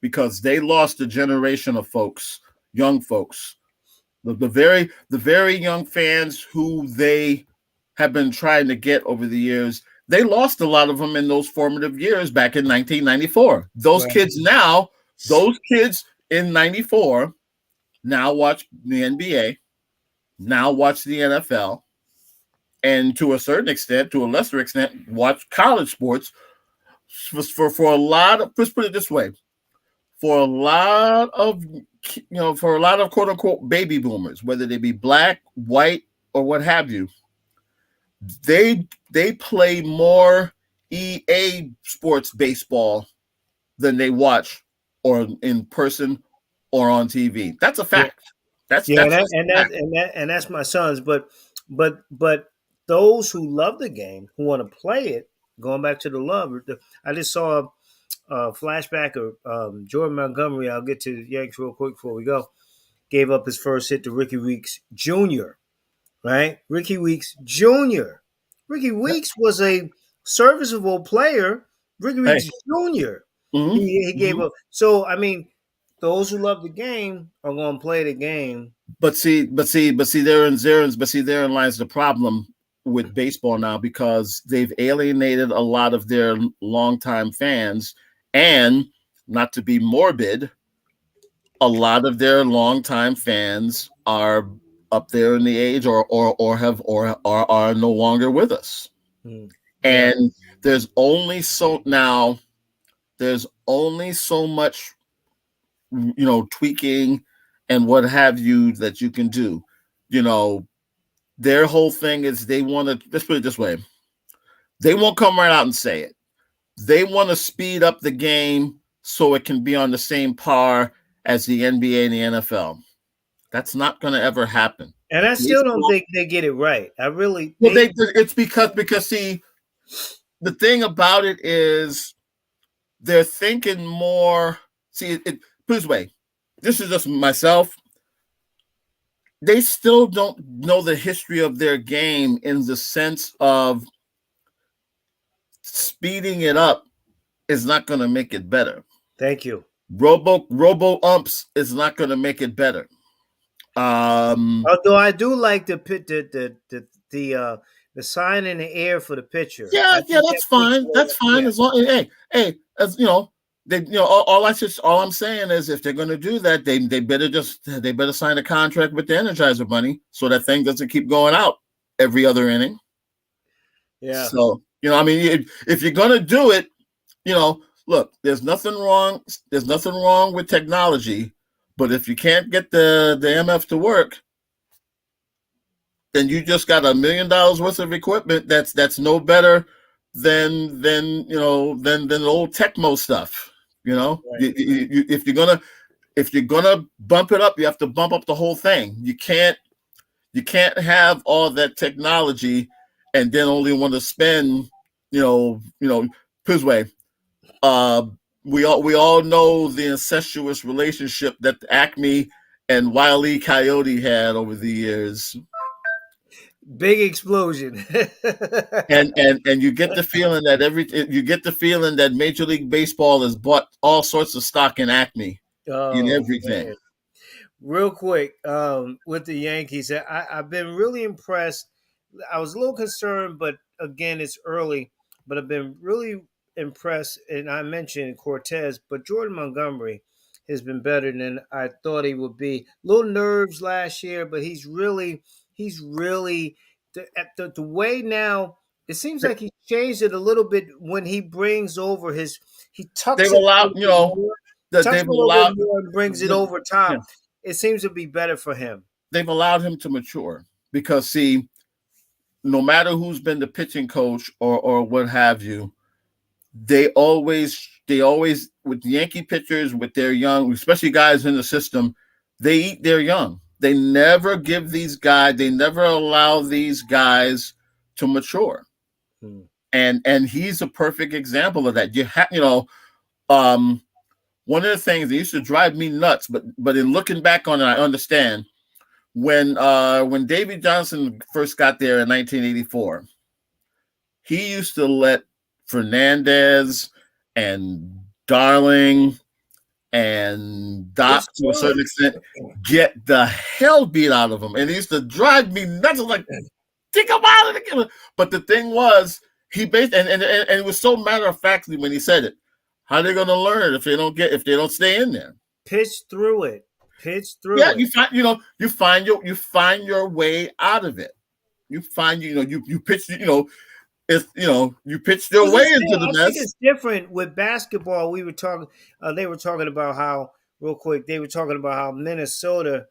because they lost a generation of folks, young folks, the very young fans who they have been trying to get over the years. They lost a lot of them in those formative years back in 1994. Those kids in 94 now watch the NBA, now watch the NFL, and to a certain extent, to a lesser extent, watch college sports. For a lot of, let's put it this way, for a lot of quote unquote baby boomers, whether they be black, white, or what have you, they play more EA sports baseball than they watch or in person or on TV. That's a fact. That's my son's. But those who love the game, who want to play it, going back to the love. I just saw a flashback of Jordan Montgomery. I'll get to the Yanks real quick before we go. Gave up his first hit to Ricky Weeks Jr., right? Ricky Weeks Jr. Ricky Weeks was a serviceable player. Ricky Hey. Weeks Jr. Mhm. He gave up. So, I mean, those who love the game are going to play the game. But therein lies the problem with baseball now, because they've alienated a lot of their longtime fans, and not to be morbid, a lot of their longtime fans are up there in the age or are no longer with us. And there's only so much, tweaking and what have you that you can do. Their whole thing is they want to, let's put it this way, they won't come right out and say it. They want to speed up the game so it can be on the same par as the NBA and the NFL. That's not going to ever happen. And I still don't think they get it right. I really. It's because see, the thing about it is they're thinking more. See, put this way, this is just myself. They still don't know the history of their game in the sense of speeding it up is not going to make it better. Thank you. Robo umps is not going to make it better. Although I do like the sign in the air for the pitcher. Yeah, that's fine. That's fine. As long, as you know, all I'm saying is if they're going to do that, they better sign a contract with the Energizer money so that thing doesn't keep going out every other inning. Yeah. So if you're going to do it, look, there's nothing wrong. There's nothing wrong with technology, but if you can't get the MF to work, then you just got $1 million worth of equipment that's no better than old Tecmo stuff. Right. If you're gonna bump it up, you have to bump up the whole thing. You can't have all that technology and then only want to spend this way. We all know the incestuous relationship that Acme and Wile E. Coyote had over the years. Big explosion. and you get the feeling that Major League Baseball has bought all sorts of stock in Acme in everything. Man. Real quick, with the Yankees, I've been really impressed. I was a little concerned, but again, it's early. But I've been really impressed, and I mentioned Cortez, but Jordan Montgomery has been better than I thought he would be. Little nerves last year, but he's really the way now. It seems like he changed it a little bit when he brings over he tucks they've it allowed and brings it over top. Yeah. It seems to be better for him. They've allowed him to mature because see, no matter who's been the pitching coach or what have you, they always with the Yankee pitchers, with their young, especially guys in the system, they eat their young. They never allow these guys to mature. And he's a perfect example of that. One of the things that used to drive me nuts, but in looking back on it, I understand when Davey Johnson first got there in 1984, he used to let Fernandez and Darling and Doc to a certain extent get the hell beat out of him, and it used to drive me nuts. Like, take him out of the game. But the thing was, he based and it was so matter of factly when he said it. How are they going to learn if they don't stay in there? Pitch through it. Yeah, you find your way out of it. You find you pitch you pitched your way into the mess. I think it's different with basketball. We were talking. They were talking about how Minnesota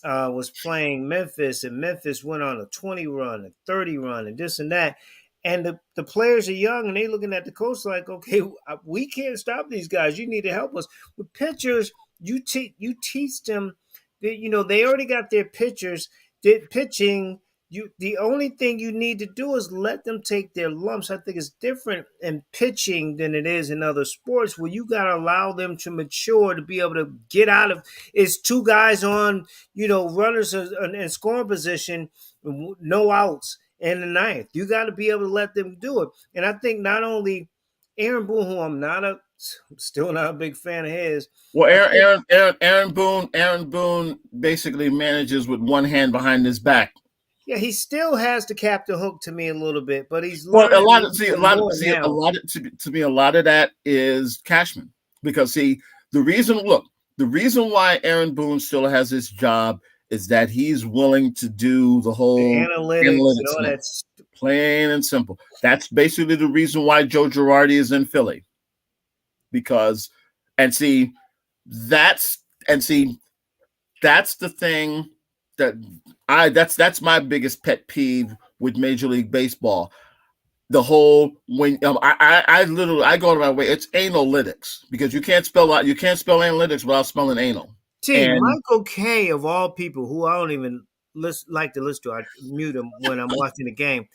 was playing Memphis, and Memphis went on a 20 run, a 30 run, and this and that. And the players are young, and they looking at the coach like, okay, we can't stop these guys. You need to help us. With pitchers, you teach them that they already got their pitchers pitching. the only thing you need to do is let them take their lumps. I think it's different in pitching than it is in other sports, where you got to allow them to mature to be able to get out of. It's two guys on, runners in scoring position, no outs in the ninth. You got to be able to let them do it. And I think not only Aaron Boone, who I'm still not a big fan of his. Well, Aaron Boone basically manages with one hand behind his back. Yeah, he still has the captain hook to me a little bit, but he's well, learning a lot of that is Cashman, because the reason why Aaron Boone still has his job is that he's willing to do the whole analytics and all that. Plain and simple. That's basically the reason why Joe Girardi is in Philly, because that's the thing that's my biggest pet peeve with Major League Baseball. The whole when I go out of my way. It's analytics, because you can't spell analytics without spelling anal. Michael Kay, of all people, who I don't even like to listen to, I mute him when I'm watching the game,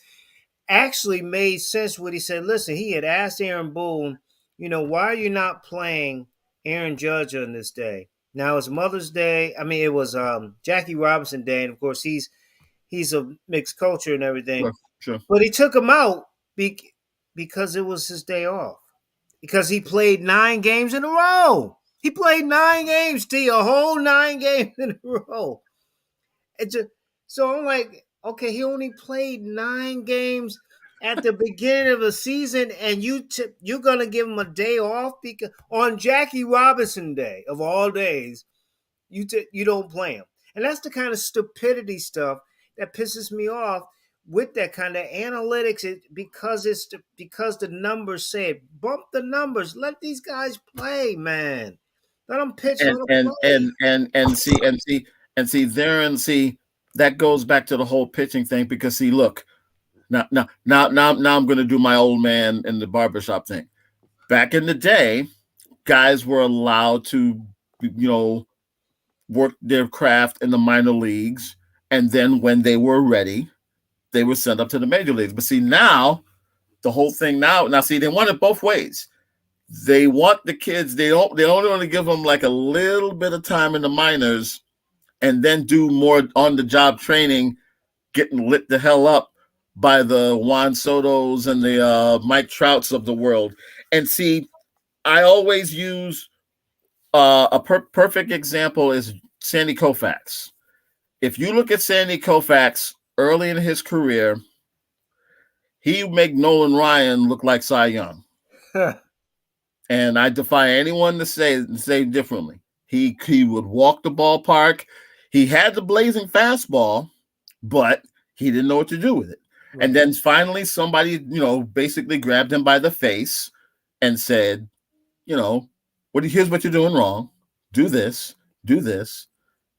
actually made sense what he said. Listen, he had asked Aaron Boone, why are you not playing Aaron Judge on this day? Now it's Mother's Day. I mean, it was Jackie Robinson Day, and of course he's a mixed culture and everything. Sure. But he took him out because it was his day off. Because he played 9 games in a row. He played 9 games, a whole 9 games in a row. So I'm like, okay, he only played 9 games at the beginning of the season, and you're gonna give him a day off because on Jackie Robinson Day of all days, you don't play him, and that's the kind of stupidity stuff that pisses me off with that kind of analytics. Because the numbers say it. Bump the numbers. Let these guys play, man. Let them pitch. That goes back to the whole pitching thing, because look. Now I'm going to do my old man in the barbershop thing. Back in the day, guys were allowed to, work their craft in the minor leagues, and then when they were ready, they were sent up to the major leagues. But see, now the whole thing they want it both ways. They want the kids. They only want to give them like a little bit of time in the minors, and then do more on the job training, getting lit the hell up by the Juan Sotos and the Mike Trouts of the world. And see, I always use a perfect example is Sandy Koufax. If you look at Sandy Koufax early in his career, he make Nolan Ryan look like Cy Young. And I defy anyone to say differently. He would walk the ballpark. He had the blazing fastball, but he didn't know what to do with it. And then finally somebody, basically grabbed him by the face and said, here's what you're doing wrong. Do this.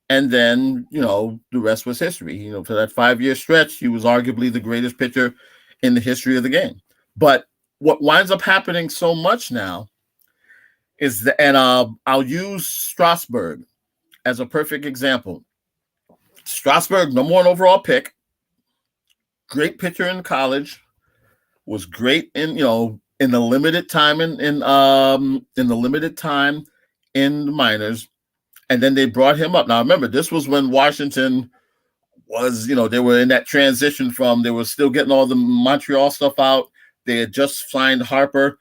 And then, the rest was history. For that 5-year stretch, he was arguably the greatest pitcher in the history of the game. But what winds up happening so much now is I'll use Strasburg as a perfect example. Strasburg, number 1 overall pick. Great pitcher in college, was great in the limited time in the minors, and then they brought him up. Now remember, this was when Washington was, they were in that transition from, they were still getting all the Montreal stuff out. They had just signed Harper,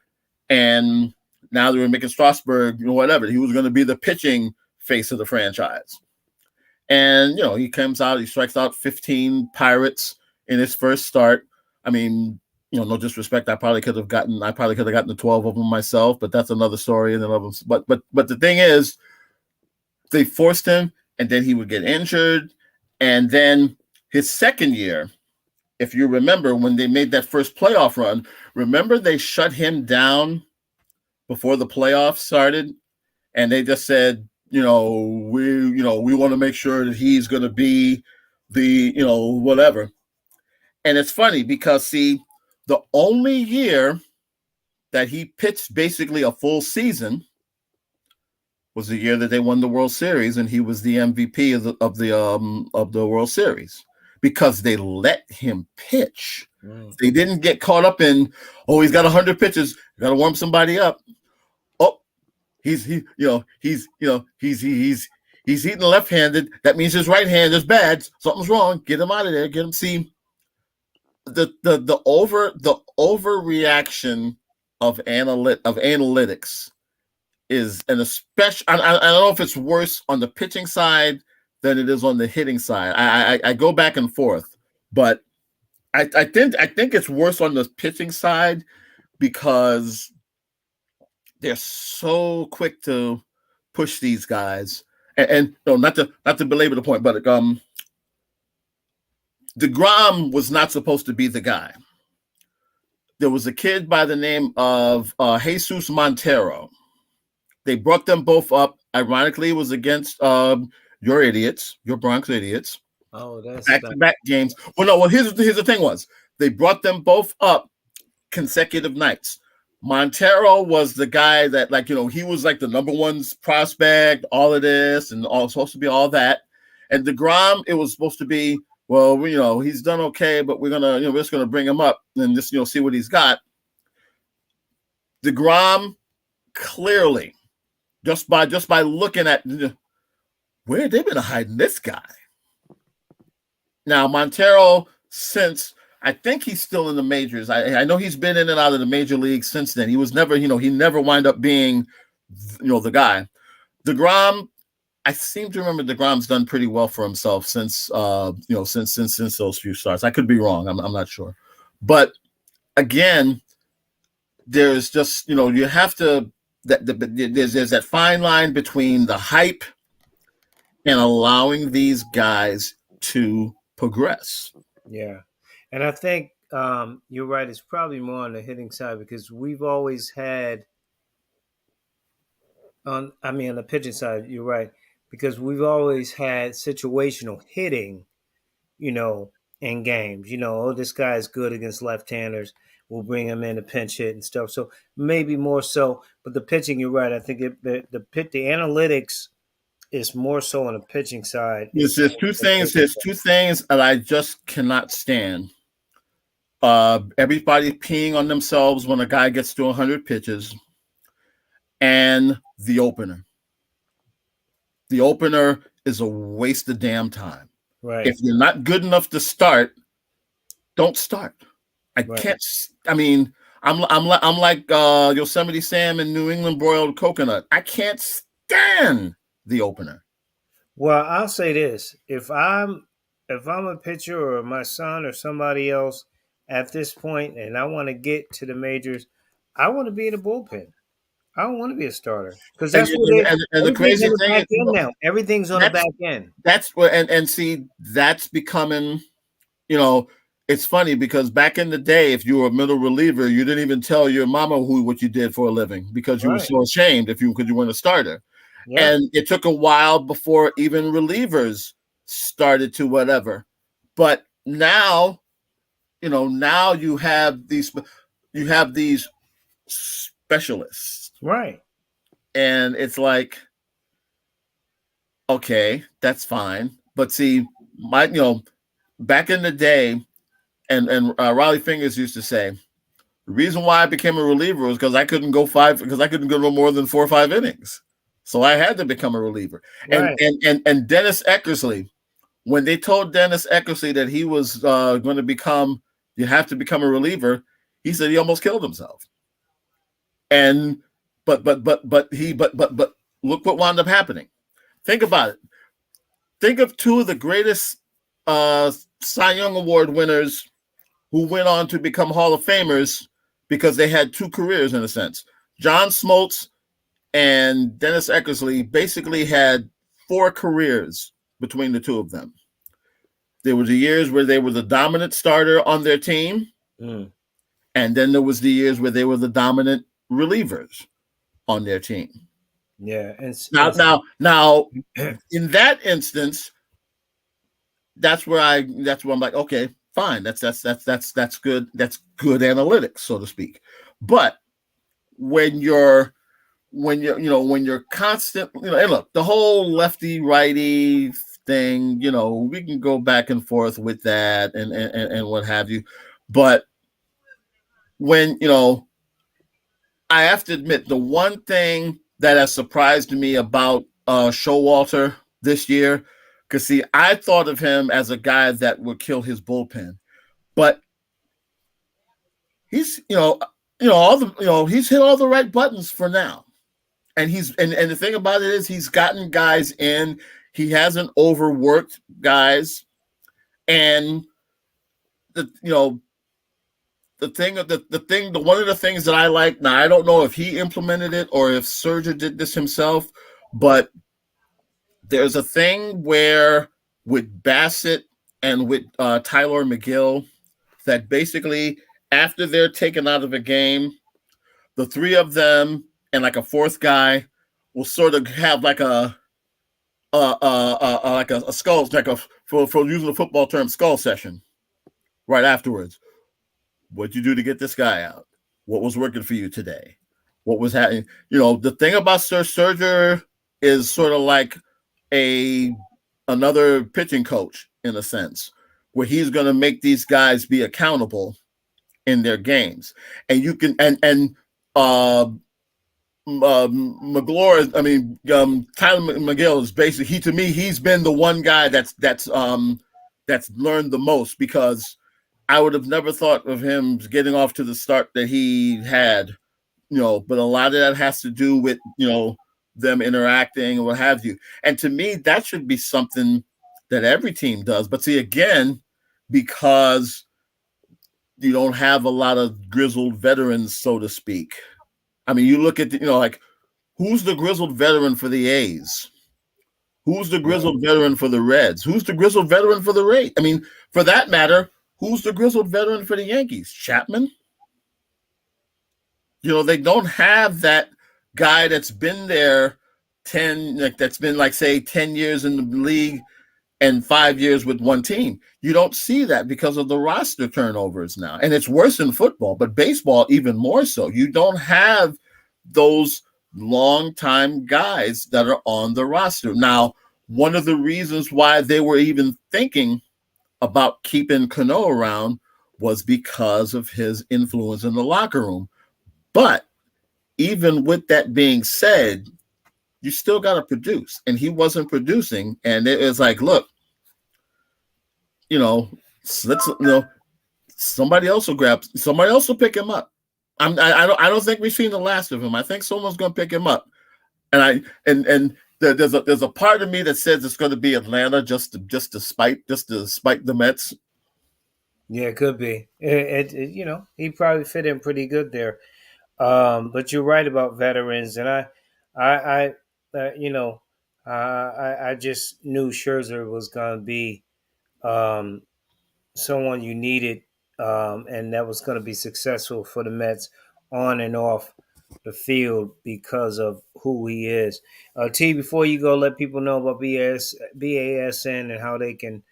and now they were making Strasburg, whatever. He was going to be the pitching face of the franchise. And he comes out, he strikes out 15 Pirates in his first start. I mean, no disrespect. I probably could have gotten the 12 of them myself, but that's another story. And then but the thing is, they forced him, and then he would get injured. And then his second year, if you remember, when they made that first playoff run, remember they shut him down before the playoffs started, and they just said, we want to make sure that he's going to be the, whatever. And it's funny because, see, the only year that he pitched basically a full season was the year that they won the World Series, and he was the MVP of the World Series. because they let him pitch. Mm. They didn't get caught up in, oh, he's got 100 pitches, got to warm somebody up. Oh, he's eating left-handed. That means his right hand is bad. Something's wrong. Get him out of there. Get him. See, the overreaction of analytics is an especially. I don't know if it's worse on the pitching side than it is on the hitting side. I go back and forth, but I think it's worse on the pitching side because they're so quick to push these guys. And no, not to belabor the point, but DeGrom was not supposed to be the guy. There was a kid by the name of Jesus Montero. They brought them both up. Ironically, it was against your idiots, your Bronx idiots. Oh, that's back-to-back games. Well, here's the thing was they brought them both up consecutive nights. Montero was the guy that, like, he was like the number one prospect, all of this, and all supposed to be all that. And DeGrom, it was supposed to be, well, he's done okay, but we're just gonna bring him up and just see what he's got. DeGrom clearly, just by looking at where have they been hiding this guy? Now Montero, since I think he's still in the majors. I know he's been in and out of the major leagues since then. He was never, he never wound up being, the guy. DeGrom, I seem to remember DeGrom's done pretty well for himself since those few starts. I could be wrong. I'm not sure. But again, there's just, you have to, there's that fine line between the hype and allowing these guys to progress. Yeah. And I think you're right. It's probably more on the hitting side because we've always had on the pitching side, you're right, because we've always had situational hitting, in games. Oh, this guy is good against left-handers. We'll bring him in to pinch hit and stuff. So maybe more so, but the pitching, you're right. I think the analytics is more so on the pitching side. There's two things that I just cannot stand. Everybody peeing on themselves when a guy gets to 100 pitches, and the opener. The opener is a waste of damn time. Right. If you're not good enough to start, don't start. Can't. I mean, I'm like Yosemite Sam and New England broiled coconut. I can't stand the opener. Well, I'll say this: if I'm a pitcher or my son or somebody else at this point, and I want to get to the majors, I want to be in the bullpen. I don't want to be a starter because that's the crazy thing is now. Everything's on the back end. That's what and see that's becoming. It's funny because back in the day, if you were a middle reliever, you didn't even tell your mama what you did for a living because you were so ashamed because you weren't a starter. Yeah. And it took a while before even relievers started to whatever. But now, now you have these specialists. Right. And it's like, okay, that's fine. But see, back in the day, and Riley Fingers used to say, the reason why I became a reliever was because I couldn't go no more than 4 or 5 innings. So I had to become a reliever. Right. And Dennis Eckersley, when they told Dennis Eckersley that he was going to you have to become a reliever, he said he almost killed himself. And but look what wound up happening. Think about it. Think of 2 of the greatest Cy Young Award winners who went on to become Hall of Famers because they had 2 careers in a sense. John Smoltz and Dennis Eckersley basically had 4 careers between the 2 of them. There were the years where they were the dominant starter on their team, and then there was the years where they were the dominant relievers on their team. Yeah, and now, in that instance, that's where I'm like, okay, fine, that's good. That's good analytics, so to speak. But when you're constant, and look, the whole lefty righty thing, we can go back and forth with that and what have you. But when, I have to admit, the one thing that has surprised me about Showalter this year, because see, I thought of him as a guy that would kill his bullpen, but he's, he's hit all the right buttons for now. And and the thing about it is he's gotten guys in, he hasn't overworked guys. And one of the things that I like, now I don't know if he implemented it or if Serger did this himself, but there's a thing where with Bassett and with Tyler McGill, that basically after they're taken out of a game, the three of them and like a fourth guy will sort of have like a skull, like for using the football term, skull session right afterwards. What'd you do to get this guy out? What was working for you today? What was happening? The thing about Serger is sort of like another pitching coach in a sense, where he's going to make these guys be accountable in their games. And you can McGlure, Tyler McGill is basically, to me, he's been the one guy that's learned the most, because I would have never thought of him getting off to the start that he had, but a lot of that has to do with, them interacting and what have you. And to me, that should be something that every team does. But see, again, because you don't have a lot of grizzled veterans, so to speak. I mean, you look at, like, who's the grizzled veteran for the A's? Who's the grizzled veteran for the Reds? Who's the grizzled veteran for the Rays? I mean, for that matter, who's the grizzled veteran for the Yankees? Chapman? They don't have that guy that's been there 10 years in the league and 5 years with one team. You don't see that because of the roster turnovers now. And it's worse in football, but baseball even more so. You don't have those long-time guys that are on the roster. Now, one of the reasons why they were even thinking about keeping Cano around was because of his influence in the locker room. But even with that being said, you still got to produce. And he wasn't producing. And it was like, look, somebody else will pick him up. I don't think we've seen the last of him. I think someone's going to pick him up. And there's a part of me that says it's going to be Atlanta just to spite the Mets. Yeah, it could be. He probably fit in pretty good there. But you're right about veterans, and I just knew Scherzer was going to be someone you needed, and that was going to be successful for the Mets on and off the field because of who he is. T, before you go, let people know about BASN and how they can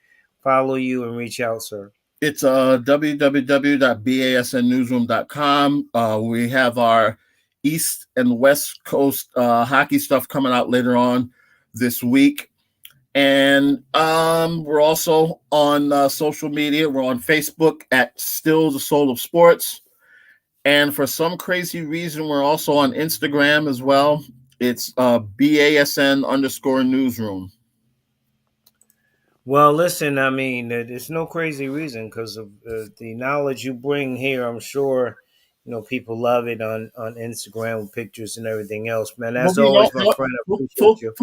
follow you and reach out, sir. It's www.basnnewsroom.com. We have our East and West Coast hockey stuff coming out later on this week. And we're also on social media. We're on Facebook at Still the Soul of Sports. And for some crazy reason, we're also on Instagram as well. It's BASN_newsroom. Well, listen, I mean, it's no crazy reason because of the knowledge you bring here. I'm sure, people love it on Instagram with pictures and everything else. Man, as always, my friend, I appreciate you.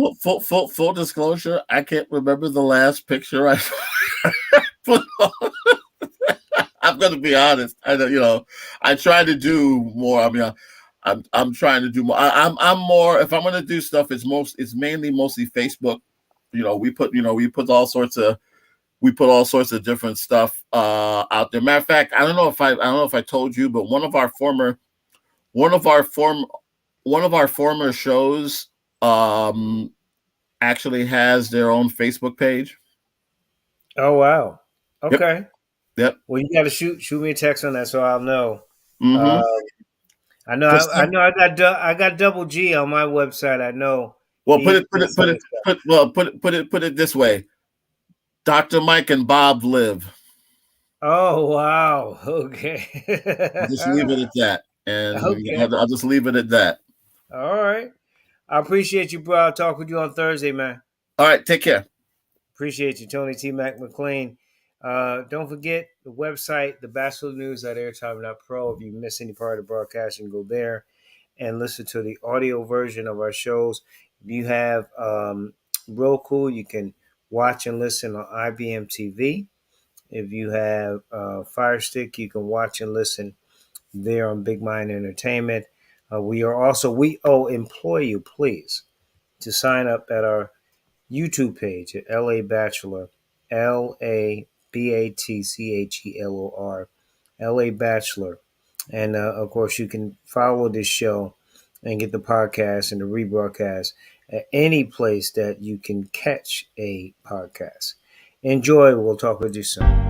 Full disclosure, I can't remember the last picture I put on. I'm going to be honest. I try to do more. I mean, I'm trying to do more. I'm more, if I'm going to do stuff, it's mainly mostly Facebook. We put all sorts of different stuff out there. Matter of fact, I don't know if I told you, but one of our former shows actually has their own Facebook page. Oh wow! Okay. Yep. Well, you got to shoot me a text on that so I'll know. Mm-hmm. I know. I got double G on my website. I know. Well, put it this way. Dr. Mike and Bob live. Oh wow. Okay. Just leave it at that. And Okay. I'll just leave it at that. All right. I appreciate you, bro. I'll talk with you on Thursday, man. All right, take care. Appreciate you, Tony T. Mac McLean. Don't forget the website, thebatchelornews.airtime.pro. If you miss any part of the broadcast, you can go there and listen to the audio version of our shows. If you have Roku, you can watch and listen on IBM TV. If you have Fire Stick, you can watch and listen there on Big Mind Entertainment. We implore you, please, to sign up at our YouTube page at LA Batchelor, LABATCHELOR, LA Batchelor. And of course, you can follow this show and get the podcast and the rebroadcast at any place that you can catch a podcast. Enjoy. We'll talk with you soon.